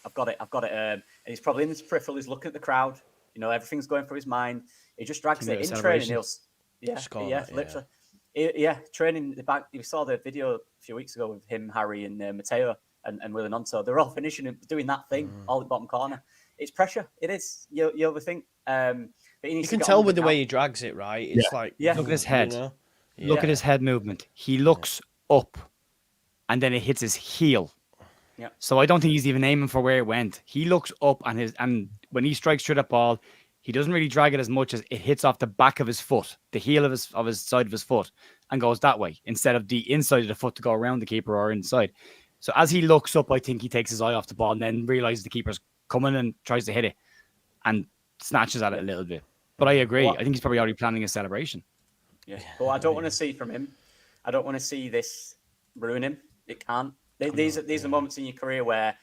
And he's probably in his peripheral. He's looking at the crowd. You know, everything's going through his mind. He just drags it in training. Literally. Training the back. You saw the video a few weeks ago with him, Harry, and Matteo and Will and Onto. They're all finishing and doing that thing, all in the bottom corner. It's pressure. It is. You overthink. But you can tell with the way he drags it, right? It's like look at his head. You know? Look at his head movement. He looks up, and then it hits his heel. Yeah. So I don't think he's even aiming for where it went. He looks up, and when he strikes through that ball, he doesn't really drag it as much as it hits off the back of his foot, the heel of his side of his foot, and goes that way instead of the inside of the foot to go around the keeper or inside. So as he looks up, I think he takes his eye off the ball and then realizes the keeper's coming and tries to hit it and snatches at it a little bit. But I agree. I think he's probably already planning a celebration. Yeah. But I don't want to see from him. I don't want to see this ruin him. It can't. These are moments in your career where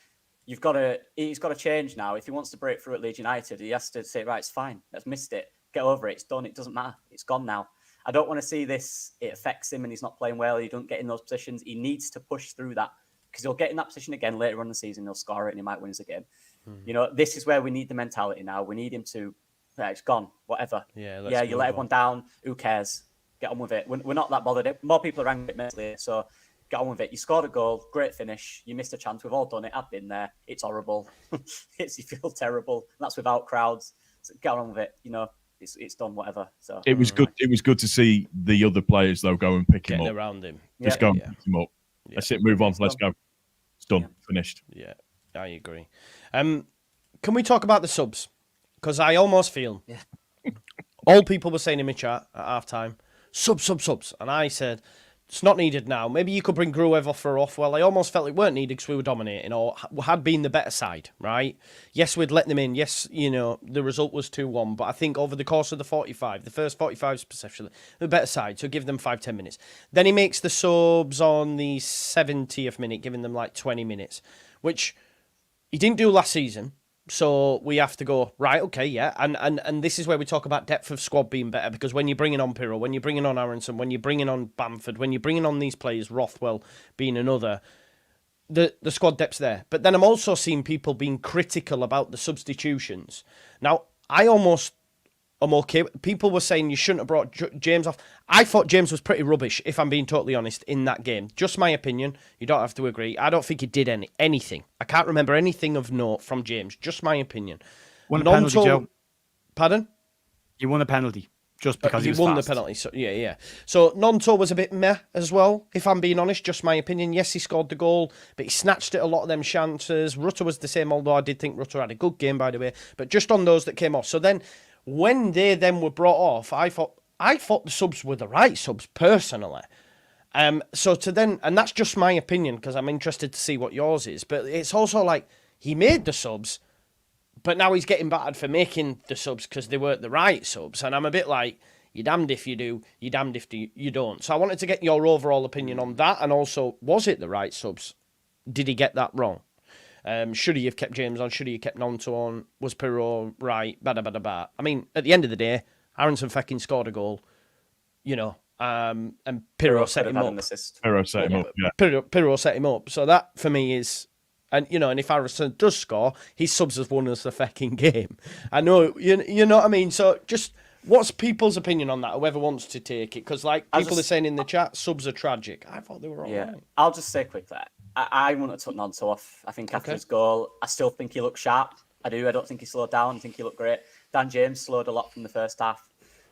he's got to change now. If he wants to break through at Leeds United, he has to say, right, it's fine. I've missed it. Get over it. It's done. It doesn't matter. It's gone now. I don't want to see this. It affects him and he's not playing well. He don't get in those positions. He needs to push through that because he'll get in that position again later on in the season. He'll score it and he might win us again. You know, this is where we need the mentality now. We need him to, it's gone, whatever. Yeah, you let everyone down. Who cares? Get on with it. We're not that bothered. More people are angry mentally, so get on with it. You scored a goal, great finish. You missed a chance. We've all done it. I've been there. It's horrible. You feel terrible. That's without crowds. So get on with it. You know, it's done. Whatever. So it was good. It was good to see the other players though go and pick him up. Around him. Just go and pick him up. That's it. Move on. Let's go. It's done. Finished. Yeah, I agree. Can we talk about the subs? Because I almost feel all people were saying in my chat at halftime, subs, and I said it's not needed now. Maybe you could bring Gruev off. Well, I almost felt it weren't needed because we were dominating or had been the better side, right? Yes, we'd let them in. Yes, you know, the result was 2-1. But I think over the course of the first 45 specifically, the better side. So give them 5-10 minutes. Then he makes the subs on the 70th minute, giving them like 20 minutes, which he didn't do last season. So we have to go, right, okay, yeah. And this is where we talk about depth of squad being better, because when you're bringing on Pirro, when you're bringing on Aronson, when you're bringing on Bamford, when you're bringing on these players, Rothwell being another, the squad depth's there. But then I'm also seeing people being critical about the substitutions. Now, I almost am okay. People were saying you shouldn't have brought James off. I thought James was pretty rubbish, if I'm being totally honest, in that game. Just my opinion. You don't have to agree. I don't think he did anything. I can't remember anything of note from James. Just my opinion. Won a penalty, Joe. Pardon? You won a penalty just because he was won fast. The penalty. So, yeah. So Nonto was a bit meh as well, if I'm being honest. Just my opinion. Yes, he scored the goal, but he snatched at a lot of them chances. Rutter was the same, although I did think Rutter had a good game, by the way. But just on those that came off. So then, when they then were brought off, I thought the subs were the right subs, personally. So to then, and that's just my opinion, because I'm interested to see what yours is, but it's also like, he made the subs, but now he's getting battered for making the subs because they weren't the right subs, and I'm a bit like, you're damned if you do, you're damned if you don't. So I wanted to get your overall opinion on that, and also, was it the right subs? Did he get that wrong? Should he have kept James on? Should he have kept Nonto on? Was Pirro right? Bada. I mean, at the end of the day, Aronson fucking scored a goal, you know, and Pirro set him up. Pirro set him up, yeah. Pirro set him up. So that, for me, is... And, you know, and if Aronson does score, his subs have won us the fucking game. I know, you know what I mean? So just... What's people's opinion on that? Whoever wants to take it, because like people are saying in the chat, subs are tragic. I thought they were all right. I'll just say quickly. I want to take Nonto off. I think after his goal, I still think he looked sharp. I do. I don't think he slowed down. I think he looked great. Dan James slowed a lot from the first half.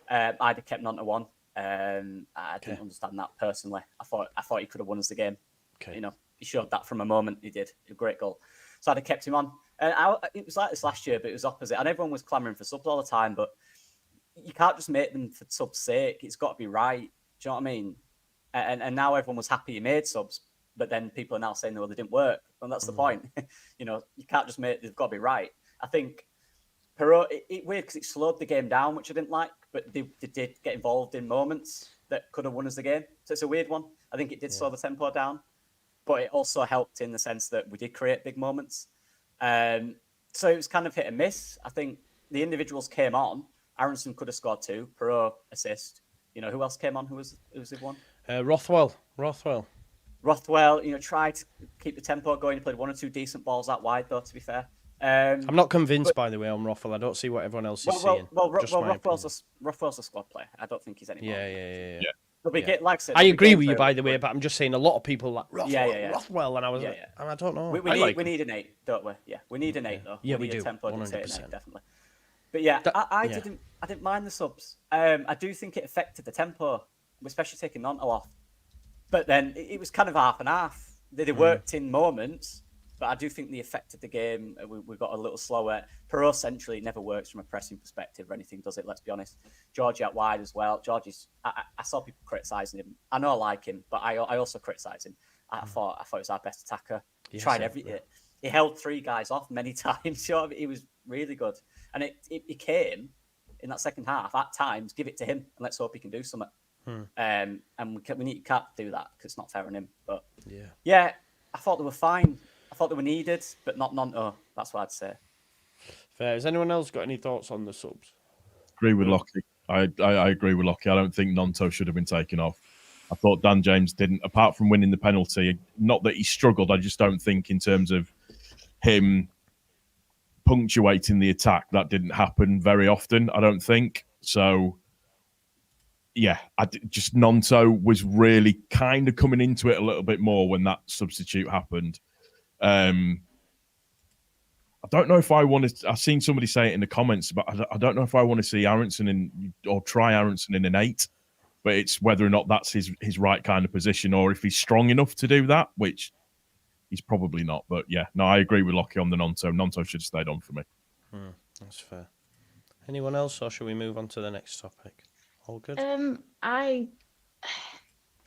I'd have kept Nonto on. I didn't understand that personally. I thought he could have won us the game. You know, he showed that from a moment. He did a great goal. So I'd have kept him on. And it was like this last year, but it was opposite. And everyone was clamoring for subs all the time, but you can't just make them for subs' sake. It's got to be right. Do you know what I mean? And now everyone was happy he made subs, but then people are now saying, well, they didn't work. And that's the point. You know, you can't just make, they've got to be right. I think Perot, it weird because it slowed the game down, which I didn't like, but they did get involved in moments that could have won us the game. So it's a weird one. I think it did slow the tempo down, but it also helped in the sense that we did create big moments. So it was kind of hit and miss. I think the individuals came on. Aronson could have scored 2, Perot assist. You know, who else came on? Who was the one? Rothwell. Rothwell, you know, tried to keep the tempo going. He played 1 or 2 decent balls out wide, though, to be fair. I'm not convinced, by the way, on Rothwell. I don't see what everyone else is seeing. Rothwell's a squad player. I don't think he's anymore. Yeah. Like I said, I agree with you, by the way, but I'm just saying a lot of people like Rothwell, Rothwell, and I was Yeah, like, yeah. I don't know. We need an 8, don't we? Yeah, we need an 8 though. Yeah, we we need do. a tempo 100%. dictating 8, definitely. But yeah, I didn't mind the subs. I do think it affected the tempo, especially taking Nonto off. But then it was kind of half and half. They worked in moments, but I do think they affected the game. We got a little slower. Perot centrally never works from a pressing perspective or anything, does it? Let's be honest. Georgie out wide as well. Georgie's. I saw people criticising him. I know I like him, but I also criticise him. I thought he was our best attacker. He tried everything. He held 3 guys off many times. He was really good, and it became in that second half at times. Give it to him, and let's hope he can do something. And we can't do that because it's not fair on him. But yeah, I thought they were fine. I thought they were needed, but not Nonto. That's what I'd say. Fair. Has anyone else got any thoughts on the subs? Agree with Lockie. I agree with Lockie. I don't think Nonto should have been taken off. I thought Dan James didn't, apart from winning the penalty. Not that he struggled. I just don't think in terms of him punctuating the attack, that didn't happen very often. I don't think so. Yeah, just Nonto was really kind of coming into it a little bit more when that substitute happened. I don't know if I want to. I've seen somebody say it in the comments, but I don't know if I want to see Aronson or try Aronson in an 8. But it's whether or not that's his right kind of position, or if he's strong enough to do that, which he's probably not. But yeah, no, I agree with Lockie on the Nonto. Nonto should have stayed on for me. That's fair. Anyone else, or shall we move on to the next topic? All good.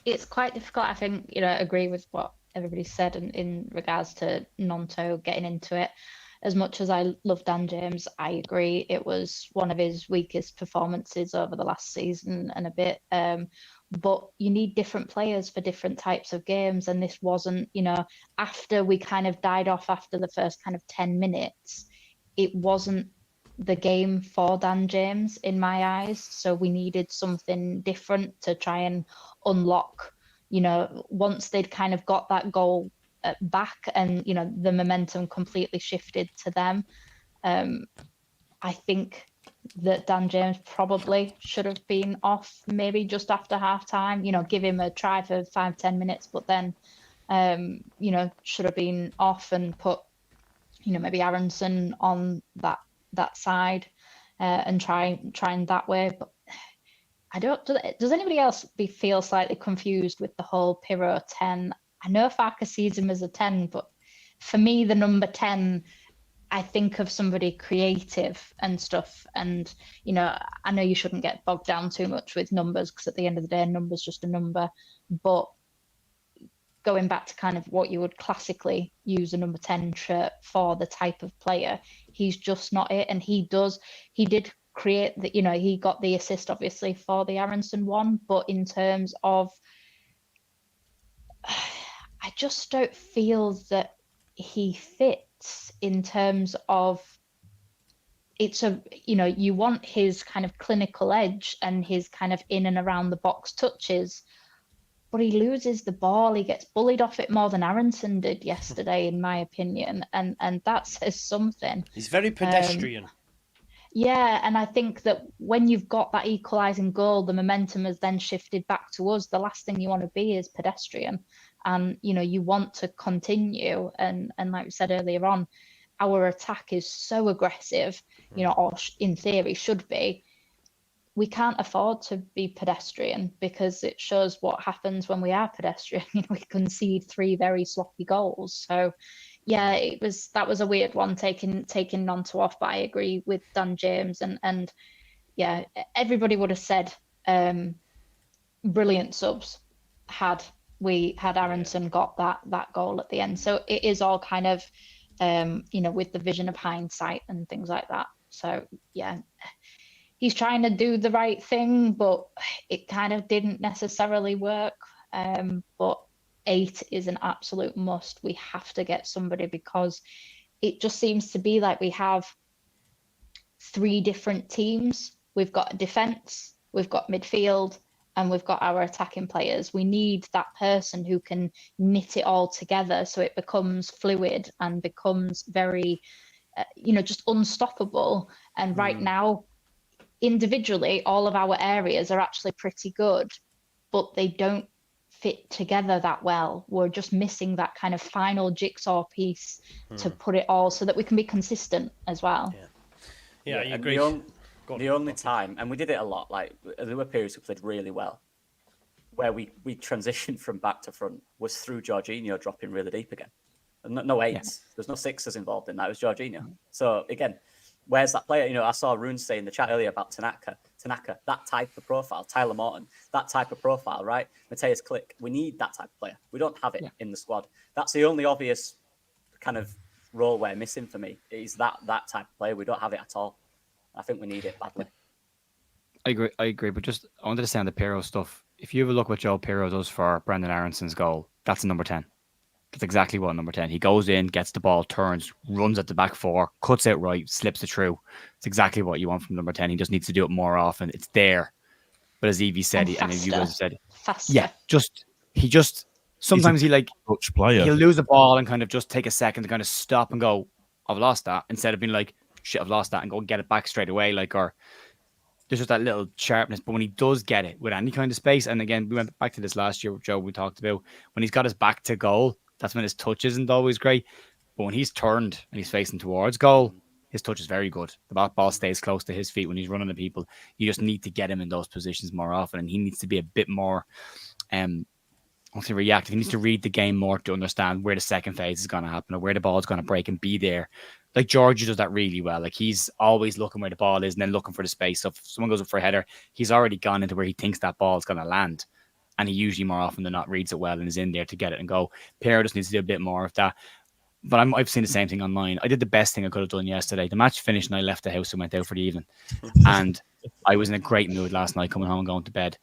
It's quite difficult. I think I agree with what everybody said in regards to Nonto getting into it. As much as I love Dan James, I agree it was one of his weakest performances over the last season and a bit. But you need different players for different types of games, and this wasn't. After we kind of died off after the first kind of 10 minutes, it wasn't the game for Dan James in my eyes. So we needed something different to try and unlock, once they'd kind of got that goal back and, the momentum completely shifted to them. I think that Dan James probably should have been off maybe just after half time, give him a try for 5-10 minutes, but then, should have been off and put, maybe Aronson on that side and trying that way. But I don't. Does anybody else feel slightly confused with the whole Pirro 10? I know Farker sees him as a 10, but for me, the number 10, I think of somebody creative and stuff. And I know you shouldn't get bogged down too much with numbers because at the end of the day, a number's just a number. But going back to kind of what you would classically use a number 10 shirt for the type of player, he's just not it. And he did create the, he got the assist obviously for the Aronson one, but in terms of, I just don't feel that he fits in terms of, it's you want his kind of clinical edge and his kind of in and around the box touches, but he loses the ball. He gets bullied off it more than Aronson did yesterday, in my opinion. And that says something. He's very pedestrian. Yeah, and I think that when you've got that equalising goal, the momentum has then shifted back to us. The last thing you want to be is pedestrian. And, you want to continue. And like we said earlier on, our attack is so aggressive, or in theory should be. We can't afford to be pedestrian because it shows what happens when we are pedestrian. We concede 3 very sloppy goals. So, yeah, that was a weird one taking Nonto off. But I agree with Dan James and yeah, everybody would have said brilliant subs had Aronson got that goal at the end. So it is all kind of with the vision of hindsight and things like that. So yeah, he's trying to do the right thing, but it kind of didn't necessarily work. But 8 is an absolute must. We have to get somebody because it just seems to be like we have 3 different teams. We've got defense, we've got midfield, and we've got our attacking players. We need that person who can knit it all together so it becomes fluid and becomes very, just unstoppable. And right now, individually, all of our areas are actually pretty good, but they don't fit together that well. We're just missing that kind of final jigsaw piece to put it all so that we can be consistent as well. Yeah, I and agree. The only time, and we did it a lot, like there were periods we played really well, where we transitioned from back to front was through Jorginho dropping really deep again. No eights. Yeah. There's no sixes involved in that. It was Jorginho. So again, where's that player? I saw Rune say in the chat earlier about Tanaka, that type of profile. Tyler Morton, that type of profile, right? Mateus Click. We need that type of player. We don't have it in the squad. That's the only obvious kind of role we're missing for me, is that type of player. We don't have it at all. I think we need it badly. I agree. But just I wanted to say on the Pirro stuff, if you have a look what Joe Pirro does for Brendan Aronson's goal, that's a number 10. That's exactly what number 10. He goes in, gets the ball, turns, runs at the back 4, cuts out right, slips it through. It's exactly what you want from number 10. He just needs to do it more often. It's there. But as Evie said, and as you guys said, faster. Sometimes he touch player. He'll lose the ball and kind of just take a second to kind of stop and go, I've lost that, instead of being like, shit, I've lost that, and go and get it back straight away. Or there's just that little sharpness. But when he does get it with any kind of space, and again, we went back to this last year with Joe, we talked about when he's got his back to goal, that's when his touch isn't always great. But when he's turned and he's facing towards goal, his touch is very good. The ball stays close to his feet when he's running at people. You just need to get him in those positions more often, and he needs to be a bit more reactive. He needs to read the game more to understand where the second phase is going to happen or where the ball is going to break and be there. Like Georgie does that really well. Like he's always looking where the ball is and then looking for the space. So if someone goes up for a header, he's already gone into where he thinks that ball is going to land. And he usually more often than not reads it well and is in there to get it and go. Pierre just needs to do a bit more of that. But I've seen the same thing online. I did the best thing I could have done yesterday. The match finished and I left the house and went out for the evening. And I was in a great mood last night coming home and going to bed.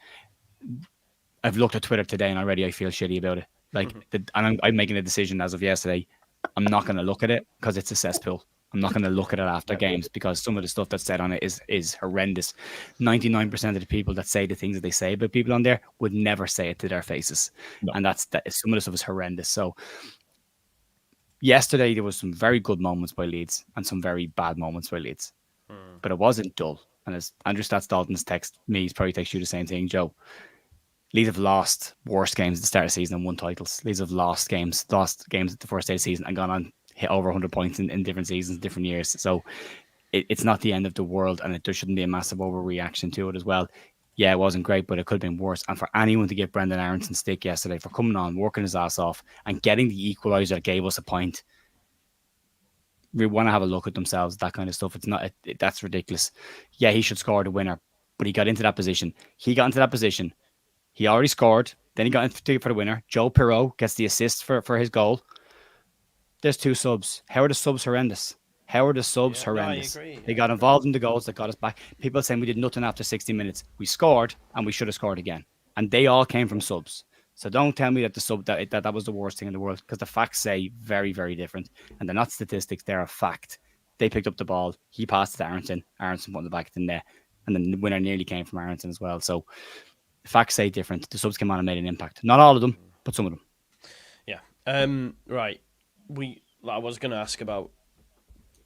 I've looked at Twitter today and already I feel shitty about it. And I'm making a decision as of yesterday. I'm not going to look at it because it's a cesspool. I'm not going to look at it after games because some of the stuff that's said on it is horrendous. 99% of the people that say the things that they say about people on there would never say it to their faces. No. And some of the stuff is horrendous. So yesterday there was some very good moments by Leeds and some very bad moments by Leeds. But it wasn't dull. And as Andrew Stats Dalton's text me, he's probably text you the same thing, Joe. Leeds have lost worse games at the start of the season and won titles. Leeds have lost games at the first day of the season and gone on hit over 100 points in different seasons, different years. So it's not the end of the world, and there shouldn't be a massive overreaction to it as well. Yeah, it wasn't great, but it could have been worse. And for anyone to give Brendan Aronson stick yesterday for coming on, working his ass off, and getting the equaliser that gave us a point, we want to have a look at themselves, that kind of stuff. It's not that's ridiculous. Yeah, he should score the winner, but he got into that position. He already scored. Then he got into for the winner. Joe Pirro gets the assist for his goal. There's 2 subs. How are the subs horrendous? Horrendous? No, I agree. They got involved in the goals that got us back. People saying we did nothing after 60 minutes. We scored and we should have scored again. And they all came from subs. So don't tell me that the sub that was the worst thing in the world, because the facts say very, very different. And they're not statistics, they're a fact. They picked up the ball. He passed it to Aronson. Aronson put in the back of the net. And then the winner nearly came from Aronson as well. So the facts say different. The subs came on and made an impact. Not all of them, but some of them. Yeah. Right. I was going to ask about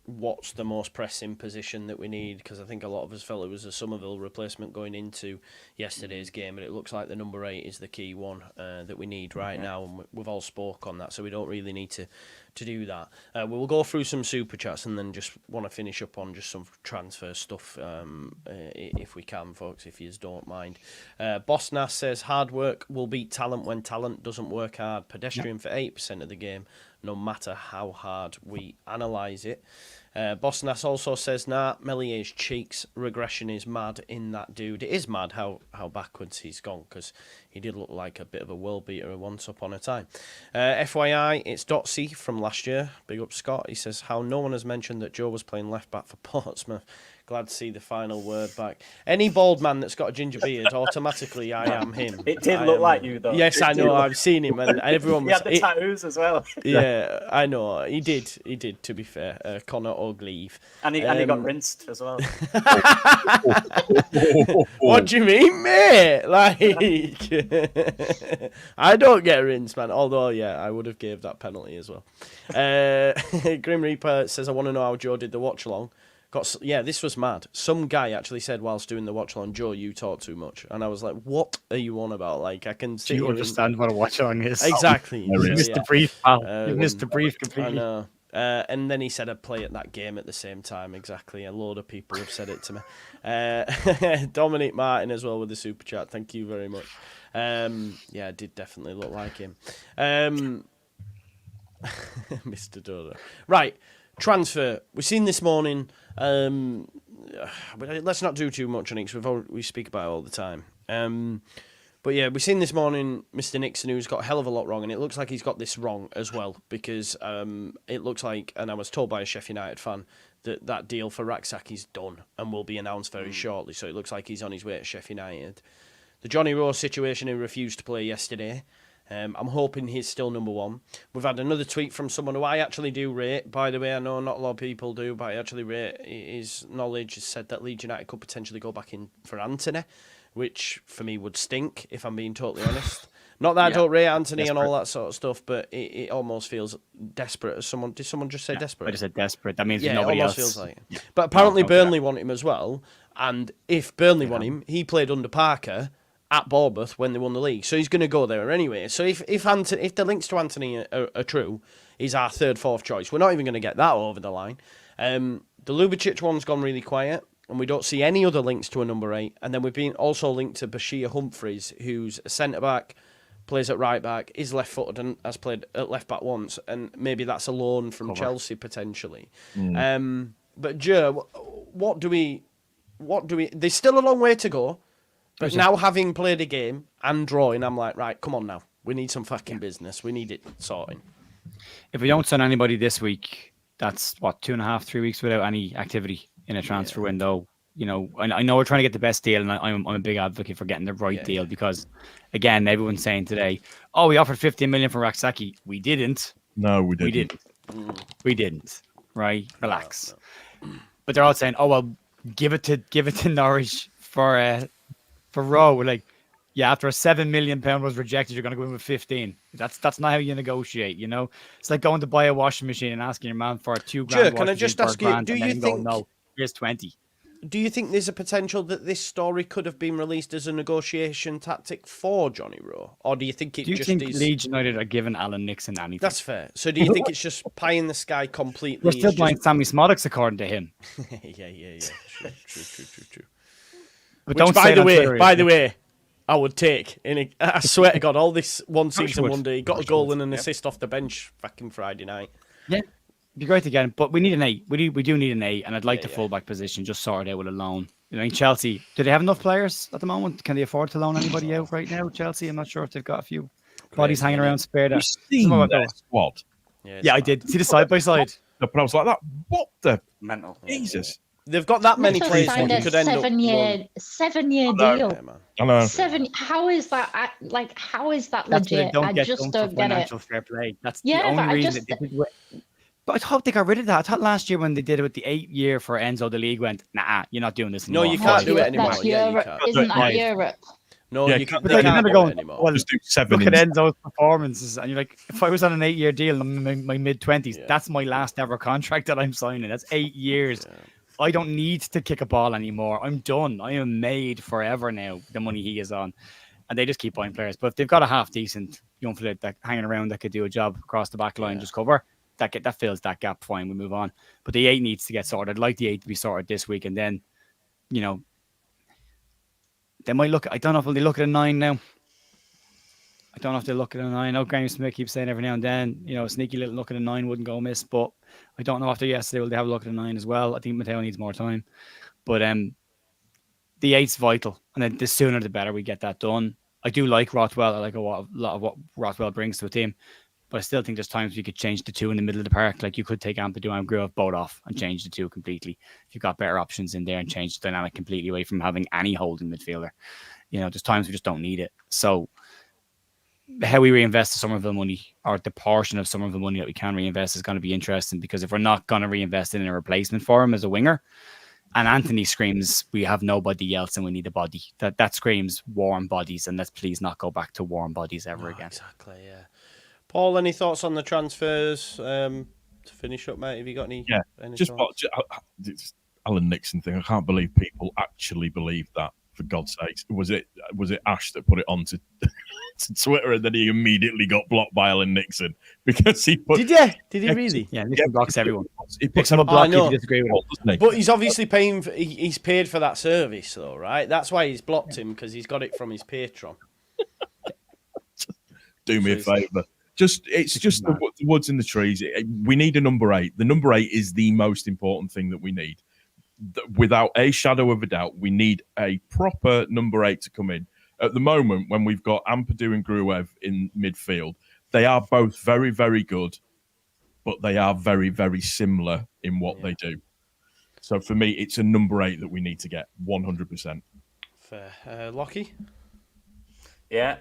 what's the most pressing position that we need, because I think a lot of us felt it was a Somerville replacement going into yesterday's game, and it looks like the number 8 is the key one that we need right now, and we've all spoke on that, so we don't really need to do that. We'll go through some super chats and then just want to finish up on just some transfer stuff if we can, folks, if you don't mind. Boss Nass says hard work will beat talent when talent doesn't work hard. Pedestrian for 8% of the game, no matter how hard we analyse it. Bosnas also says, nah, Melier's cheeks regression is mad in that dude. It is mad how backwards he's gone, because he did look like a bit of a world beater once upon a time. FYI, it's Dotsy from last year. Big up Scott. He says, how no one has mentioned that Joe was playing left back for Portsmouth. Glad to see the final word back. Any bald man that's got a ginger beard, automatically I am him. It did look like you, though. Yes, I know. I've seen him, and everyone was. He had the tattoos as well. Yeah, I know. He did. To be fair, Connor O'Gleave. And he got rinsed as well. What do you mean, mate? Like, I don't get rinsed, man. Although, yeah, I would have gave that penalty as well. Grim Reaper says, I want to know how Joe did the watch along. Yeah, this was mad. Some guy actually said whilst doing the watch along, Joe, you talk too much. And I was like, what are you on about? Like, I can see. Do you understand what a watch along is? Exactly. You missed the brief, pal. You missed the brief completely. I know. And then he said I'd play at that game at the same time. Exactly. A load of people have said it to me. Dominic Martin as well with the super chat. Thank you very much. Yeah, it did definitely look like him. Mr. Dodo. Right. Transfer. We've seen this morning. Let's not do too much on it because we speak about it all the time. But yeah, we've seen this morning Mr. Nixon, who's got a hell of a lot wrong, and it looks like he's got this wrong as well because it looks like, and I was told by a Sheffield United fan, that deal for Raksaki's done and will be announced very shortly. So it looks like he's on his way to Sheffield United. The Johnny Rose situation, he refused to play yesterday. I'm hoping he's still number one. We've had another tweet from someone who I actually do rate. By the way, I know not a lot of people do, but I actually rate his knowledge. Has said that Leeds United could potentially go back in for Anthony, which for me would stink, if I'm being totally honest. Not that I don't rate Anthony and all that sort of stuff, but it almost feels desperate. Did someone just say desperate? I just said desperate. That means nobody else. Feels like it. Yeah. But apparently Burnley want him as well. And if Burnley want him, he played under Parker at Bournemouth when they won the league. So he's going to go there anyway. So if the links to Anthony are true, he's our third, fourth choice. We're not even going to get that over the line. The Ljubicic one's gone really quiet, and we don't see any other links to a number 8. And then we've been also linked to Bashir Humphreys, who's a centre-back, plays at right-back, is left-footed and has played at left-back once, and maybe that's a loan from Chelsea, potentially. But Joe, what do we... There's still a long way to go. But now, having played a game and drawing, I'm like, right, come on now. We need some fucking business. We need it sorting. If we don't sign anybody this week, that's, 2.5, 3 weeks without any activity in a transfer window. You know, I know we're trying to get the best deal, and I'm a big advocate for getting the right deal because, again, everyone's saying today, we offered 15 million for Raksaki. We didn't. No, we didn't. We didn't. Right? Relax. No. But they're all saying, give it to Norwich for Rowe. We're like, after a £7 million was rejected, you're going to go in with 15. That's not how you negotiate, you know? It's like going to buy a washing machine and asking your man for a $2,000 Sure, can I just ask you, do you think... No, here's 20. Do you think there's a potential that this story could have been released as a negotiation tactic for Johnny Rowe? Or do you think it just is... Do you think Leeds United are giving Alan Nixon anything? That's fair. So do you think it's just pie in the sky completely? We're still buying Sammy Smollocks, according to him. Yeah. True. But Which, don't by the way, I would take. I swear to God, all this one season wonder, he got a goal and an assist off the bench fucking Friday night. Yeah, it'd be great to get him, but we need an 8. We do need an 8, and I'd like the fullback position just sorted out with a loan. You know, Chelsea, do they have enough players at the moment? Can they afford to loan anybody out right now? Chelsea, I'm not sure if they've got a few bodies hanging around spare. You've seen their squad. Yeah, I did. See the side by side. But I was like that. What the mental? Jesus. They've got that many players that could end up. 7-year deal. I know. 7. How is that? How is that legit? I just don't get it. Fair play. That's the only reason. But I thought they got rid of that. I thought last year when they did it with the 8-year for Enzo, the league went, nah, you're not doing this anymore. No, you can't do it anymore. That's Europe. Isn't that Europe? No, you can't do it anymore. Well, just do 7. Look at Enzo's performances, and you're like, if I was on an 8-year deal in my mid-20s, that's my last ever contract that I'm signing. That's 8 years. Yeah. I don't need to kick a ball anymore. I'm done. I am made forever now, the money he is on. And they just keep buying players. But if they've got a half-decent young fella that hanging around that could do a job across the back line, just cover, that fills that gap, fine, we move on. But the 8 needs to get sorted. I'd like the 8 to be sorted this week. And then, you know, they might look, I don't know if they look at a 9 now. I don't know if they look at a 9. I know Graham Smith keeps saying every now and then, a sneaky little look at a 9 wouldn't go miss, but I don't know after yesterday will they have a look at a 9 as well. I think Matteo needs more time. But the 8's vital, and then the sooner the better we get that done. I do like Rothwell. I like a lot of what Rothwell brings to a team, but I still think there's times we could change the 2 in the middle of the park. Like you could take Ampadu and Gruev both off and change the 2 completely. If you've got better options in there and change the dynamic completely away from having any holding midfielder. There's times we just don't need it. So how we reinvest the Somerville money, or the portion of Somerville money that we can reinvest, is going to be interesting, because if we're not going to reinvest in a replacement for him as a winger, and Anthony screams, we have nobody else and we need a body. That screams warm bodies, and let's please not go back to warm bodies ever again. Exactly, yeah. Paul, any thoughts on the transfers to finish up, mate? Have you got any? Yeah, any just thoughts? this Alan Nixon thing. I can't believe people actually believe that. For God's sakes, was it Ash that put it onto to Twitter, and then he immediately got blocked by Alan Nixon because he put? Did he really? Yeah, Nixon blocks everyone. He puts him a block if you disagree with him. doesn't he? But he's obviously paying. He's paid for that service, though, right? That's why he's blocked him, because he's got it from his patron. Do me a favour. It's just the woods and the trees. We need a number 8. The number 8 is the most important thing that we need. Without a shadow of a doubt, we need a proper number 8 to come in. At the moment, when we've got Ampadu and Gruev in midfield, they are both very, very good, but they are very, very similar in what they do. So for me, it's a number 8 that we need to get 100%. Fair. Lockie? Yeah,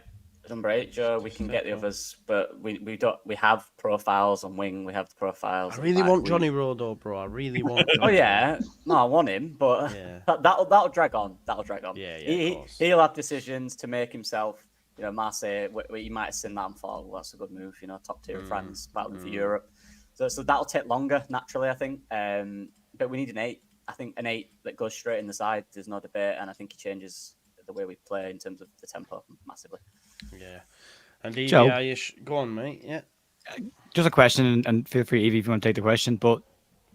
number 8, Joe. We can get the others, but we don't. We have profiles on wing. We have the profiles. I really want Johnny Rodo, bro. I really want. Oh yeah, no, I want him, but that'll drag on. That'll drag on. Yeah. He'll have decisions to make himself. Marseille. You might have seen that and thought, well, that's a good move. Top tier of France, battling for Europe. So that'll take longer naturally, I think. But we need an 8. I think an 8 that goes straight in the side. There's no debate, and I think he changes the way we play in terms of the tempo massively. Yeah. And Evie, Joe, go on, mate. Yeah. Just a question, and feel free, Evie, if you want to take the question, but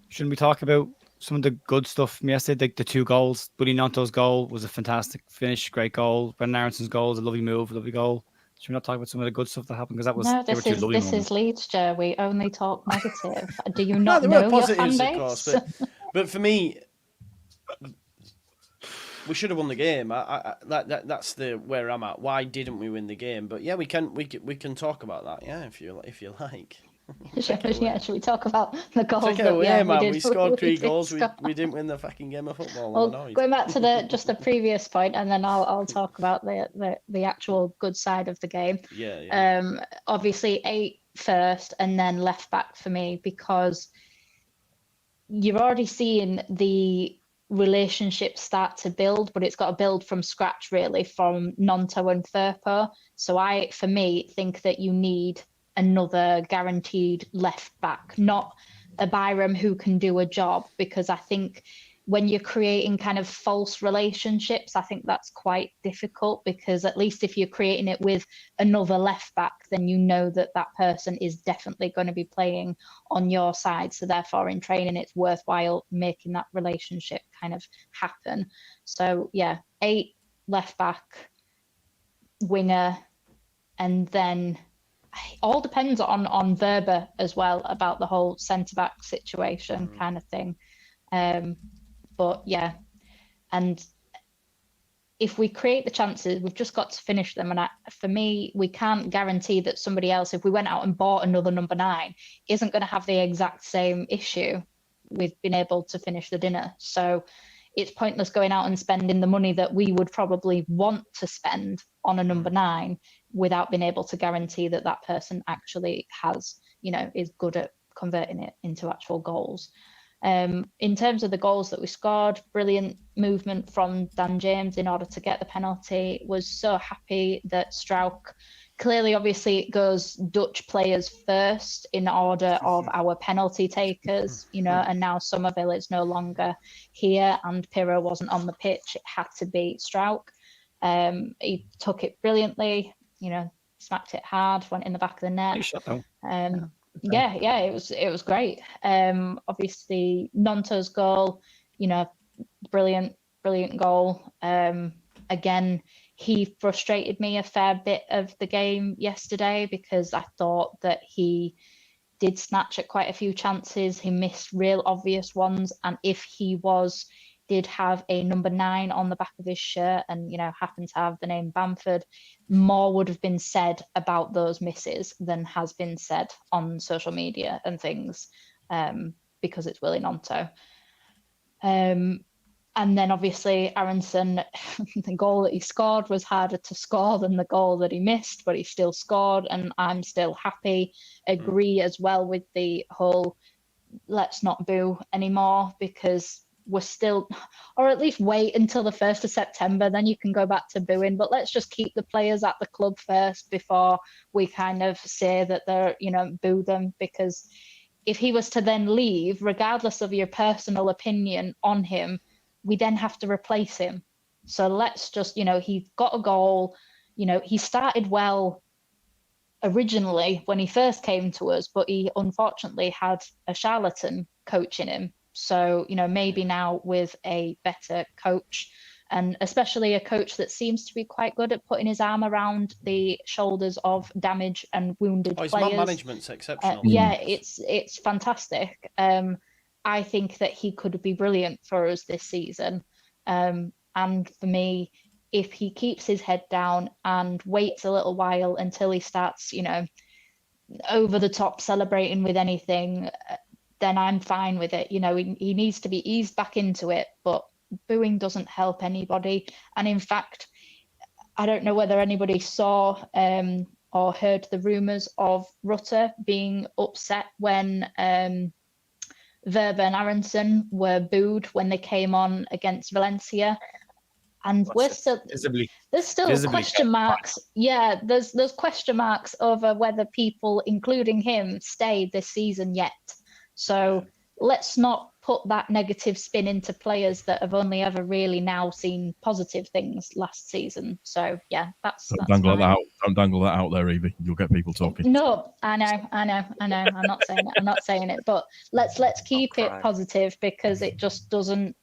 shouldn't we talk about some of the good stuff from yesterday? The 2 goals. Buddy Nanto's goal was a fantastic finish, great goal. Brendan Aronson's goal was a lovely move, lovely goal. Should we not talk about some of the good stuff that happened? Because that was this is Leeds, Joe. We only talk negative. Do you not know your fan base? Of course, but for me, we should have won the game. That's where I'm at. Why didn't we win the game? But yeah, we can talk about that. Yeah, if you like. Should we talk about the goals? Take it away, man. We scored 3 goals. We didn't win the fucking game of football. Well, going back to the previous point, and then I'll talk about the actual good side of the game. Yeah. Obviously 8 first, and then left back for me, because you're already seeing the relationship start to build, but it's got to build from scratch, really, from Nonto and Firpo. So I, for me, think that you need another guaranteed left back, not a Byram who can do a job, because I think when you're creating kind of false relationships, I think that's quite difficult, because at least if you're creating it with another left back, then you know that person is definitely going to be playing on your side. So therefore in training, it's worthwhile making that relationship kind of happen. So yeah, 8 left back, winger, and then it all depends on Verba as well, about the whole centre-back situation kind of thing. But yeah, and if we create the chances, we've just got to finish them. And for me, we can't guarantee that somebody else, if we went out and bought another number 9, isn't going to have the exact same issue with being able to finish the dinner. So it's pointless going out and spending the money that we would probably want to spend on a number 9 without being able to guarantee that person actually has, is good at converting it into actual goals. In terms of the goals that we scored, brilliant movement from Dan James in order to get the penalty. Was so happy that Strauch, clearly, obviously, it goes Dutch players first in order of our penalty takers, and now Somerville is no longer here and Pirro wasn't on the pitch. It had to be Strauch. He took it brilliantly, smacked it hard, went in the back of the net. Yeah, it was great. Obviously, Nonto's goal, brilliant goal. Again, he frustrated me a fair bit of the game yesterday because I thought that he did snatch at quite a few chances. He missed real obvious ones. And if he did have a number 9 on the back of his shirt and, happened to have the name Bamford, more would have been said about those misses than has been said on social media and things, because it's Willie Gnonto. And then obviously Aronson, the goal that he scored was harder to score than the goal that he missed, but he still scored, and I'm still happy. Agree as well with the whole let's not boo anymore, because we're still, or at least wait until the 1st of September, then you can go back to booing, but let's just keep the players at the club first before we kind of say that they're, boo them, because if he was to then leave, regardless of your personal opinion on him, we then have to replace him. So let's just, he got a goal, he started well originally when he first came to us, but he unfortunately had a charlatan coaching him. So, maybe now with a better coach, and especially a coach that seems to be quite good at putting his arm around the shoulders of damaged and wounded his players. man management's exceptional. Yeah, it's fantastic. I think that he could be brilliant for us this season. And for me, if he keeps his head down and waits a little while until he starts, over the top celebrating with anything, then I'm fine with it. He needs to be eased back into it, but booing doesn't help anybody. And in fact, I don't know whether anybody saw or heard the rumours of Rutter being upset when Verba and Aronson were booed when they came on against Valencia. And there's still question marks. Yeah, there's question marks over whether people, including him, stay this season yet. So let's not put that negative spin into players that have only ever really now seen positive things last season. So yeah, that's dangle that out. Don't dangle that out there, Evie. You'll get people talking. No, I know. I'm not saying it. I'm not saying it. But let's keep it positive, because it just doesn't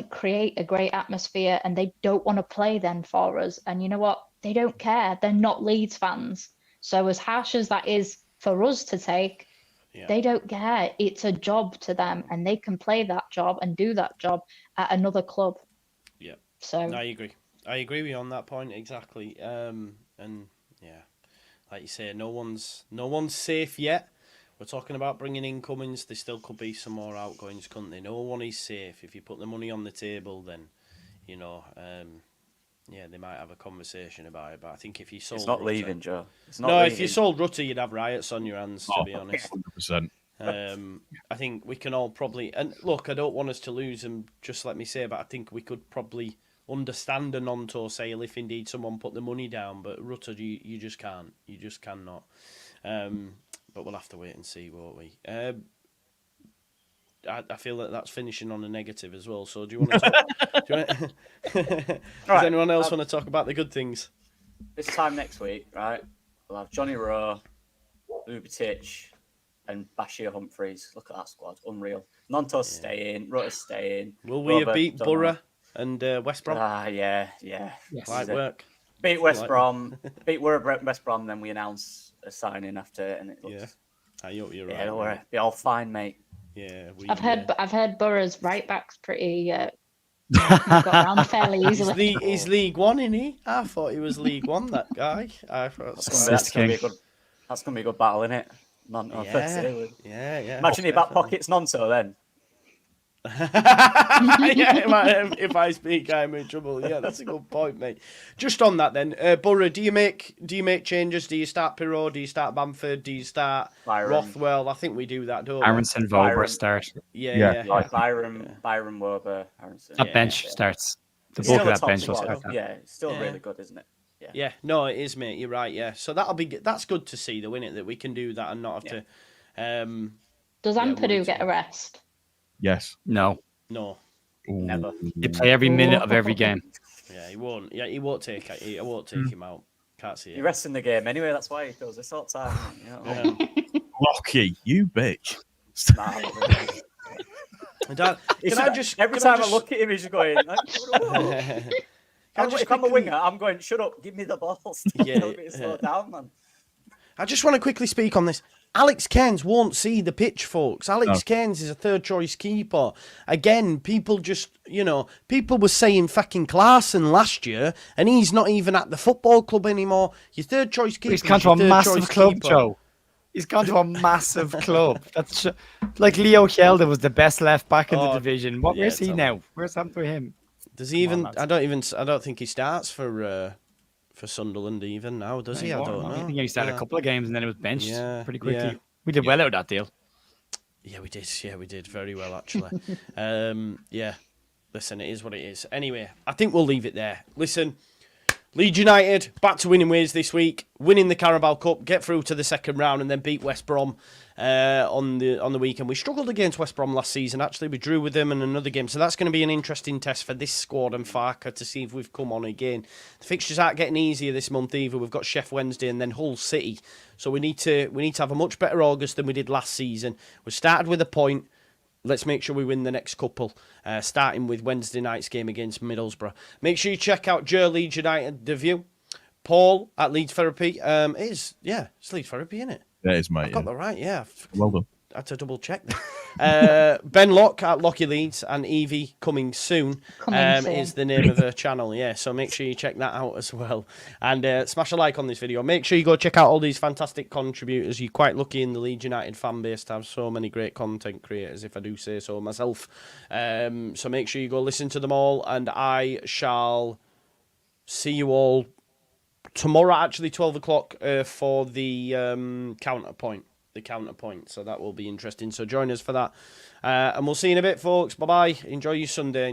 create a great atmosphere, and they don't want to play then for us. And you know what? They don't care. They're not Leeds fans. So as harsh as that is for us to take, they don't care. It's a job to them, and they can play that job and do that job at another club. Yeah. So I agree. I agree with you on that point exactly. And yeah, like you say, no one's safe yet. We're talking about bringing incomings. There still could be some more outgoings, couldn't there? No one is safe. If you put the money on the table, then they might have a conversation about it. But I think if you sold, it's not Rutter, leaving, Joe. It's not leaving. If you sold Rutter, you'd have riots on your hands. To be honest, 100%. I think we can all probably, and look, I don't want us to lose him. Just let me say, but I think we could probably understand a Gnonto sale if indeed someone put the money down. But Rutter, you just can't. You just cannot. But we'll have to wait and see, won't we? I feel that that's finishing on a negative as well. So do you want to talk? Does anyone else want to talk about the good things? This time next week, right? We'll have Johnny Rowe, Lubitic, and Bashir Humphreys. Look at that squad. Unreal. Gnonto's staying. Rutter's staying. Will we have beat Borough and West Brom? Yeah. Yes. Light work. Beat West Brom. Beat West Brom, then we announce a signing after it, and it looks... I hope you're right. Yeah, don't worry. Be all fine, mate. Yeah, I've heard Borough's right back's pretty got around fairly easily. He's League One, isn't he? I thought he was League One. That guy. I thought that's gonna be a good battle, isn't it? Yeah. Imagine your back pockets Gnonto then. If I speak, I'm in trouble. Yeah, that's a good point, mate. Just on that then, Borough, do you make changes? Do you start Pirot? Do you start Bamford? Do you start Rothwell? I think we do that, don't we? Aronson, Vobra start. Yeah. Like Byron, Wober, Aronson. That bench starts. The bulk of that bench will start. Yeah, it's still really good, isn't it? Yeah. No, it is, mate. You're right. Yeah. So that's good to see, though, isn't it? That we can do that and not have to. Does Ampadu get a rest? Yes. No. Ooh. Never. They play every minute of every game. Yeah, he won't. Yeah, he won't take. I won't take him out. Can't see it. He rests in the game anyway. That's why he does this all the time. Lockie, you bitch. Every time I look at him, he's just going. If I'm a winger, I'm going, shut up, give me the ball. Stop telling me to slow down, man. I just want to quickly speak on this. Alex Cairns won't see the pitch, folks. Alex Cairns is a third choice keeper. Again, people just, people were saying fucking Clarkson last year, and he's not even at the football club anymore. Your third choice keeper. He's gone to a massive club, Joe. He's gone to a massive club. That's like Leo Kjelda was the best left back in the division. Where's he now? Where's happened to him? Does he even? I don't think he starts for Sunderland even now, does he? I don't know. I think he started a couple of games and then it was benched pretty quickly. Yeah. We did well out of that deal. Yeah, we did. Yeah, we did very well actually. Listen, it is what it is. Anyway, I think we'll leave it there. Listen. Leeds United back to winning ways this week, winning the Carabao Cup, get through to the second round, and then beat West Brom on the weekend. We struggled against West Brom last season. Actually, we drew with them in another game, so that's going to be an interesting test for this squad and Farker to see if we've come on again. The fixtures aren't getting easier this month either. We've got Sheff Wednesday and then Hull City, so we need to have a much better August than we did last season. We started with a point. Let's make sure we win the next couple, starting with Wednesday night's game against Middlesbrough. Make sure you check out JUSTJOE Leeds United The View. Paul at Leeds Therapy. It's Leeds Therapy, isn't it? Yeah, it is, mate. I got that right, yeah. Well done. I had to double check that. Ben Locke at Lockie Leeds and Evie Coming Soon is the name of her channel. Yeah, so make sure you check that out as well. And smash a like on this video. Make sure you go check out all these fantastic contributors. You're quite lucky in the Leeds United fan base to have so many great content creators, if I do say so myself. So make sure you go listen to them all. And I shall see you all tomorrow, actually, 12 o'clock for the counterpoint. So that will be interesting. So join us for that. And we'll see you in a bit, folks. Bye-bye. Enjoy your Sunday.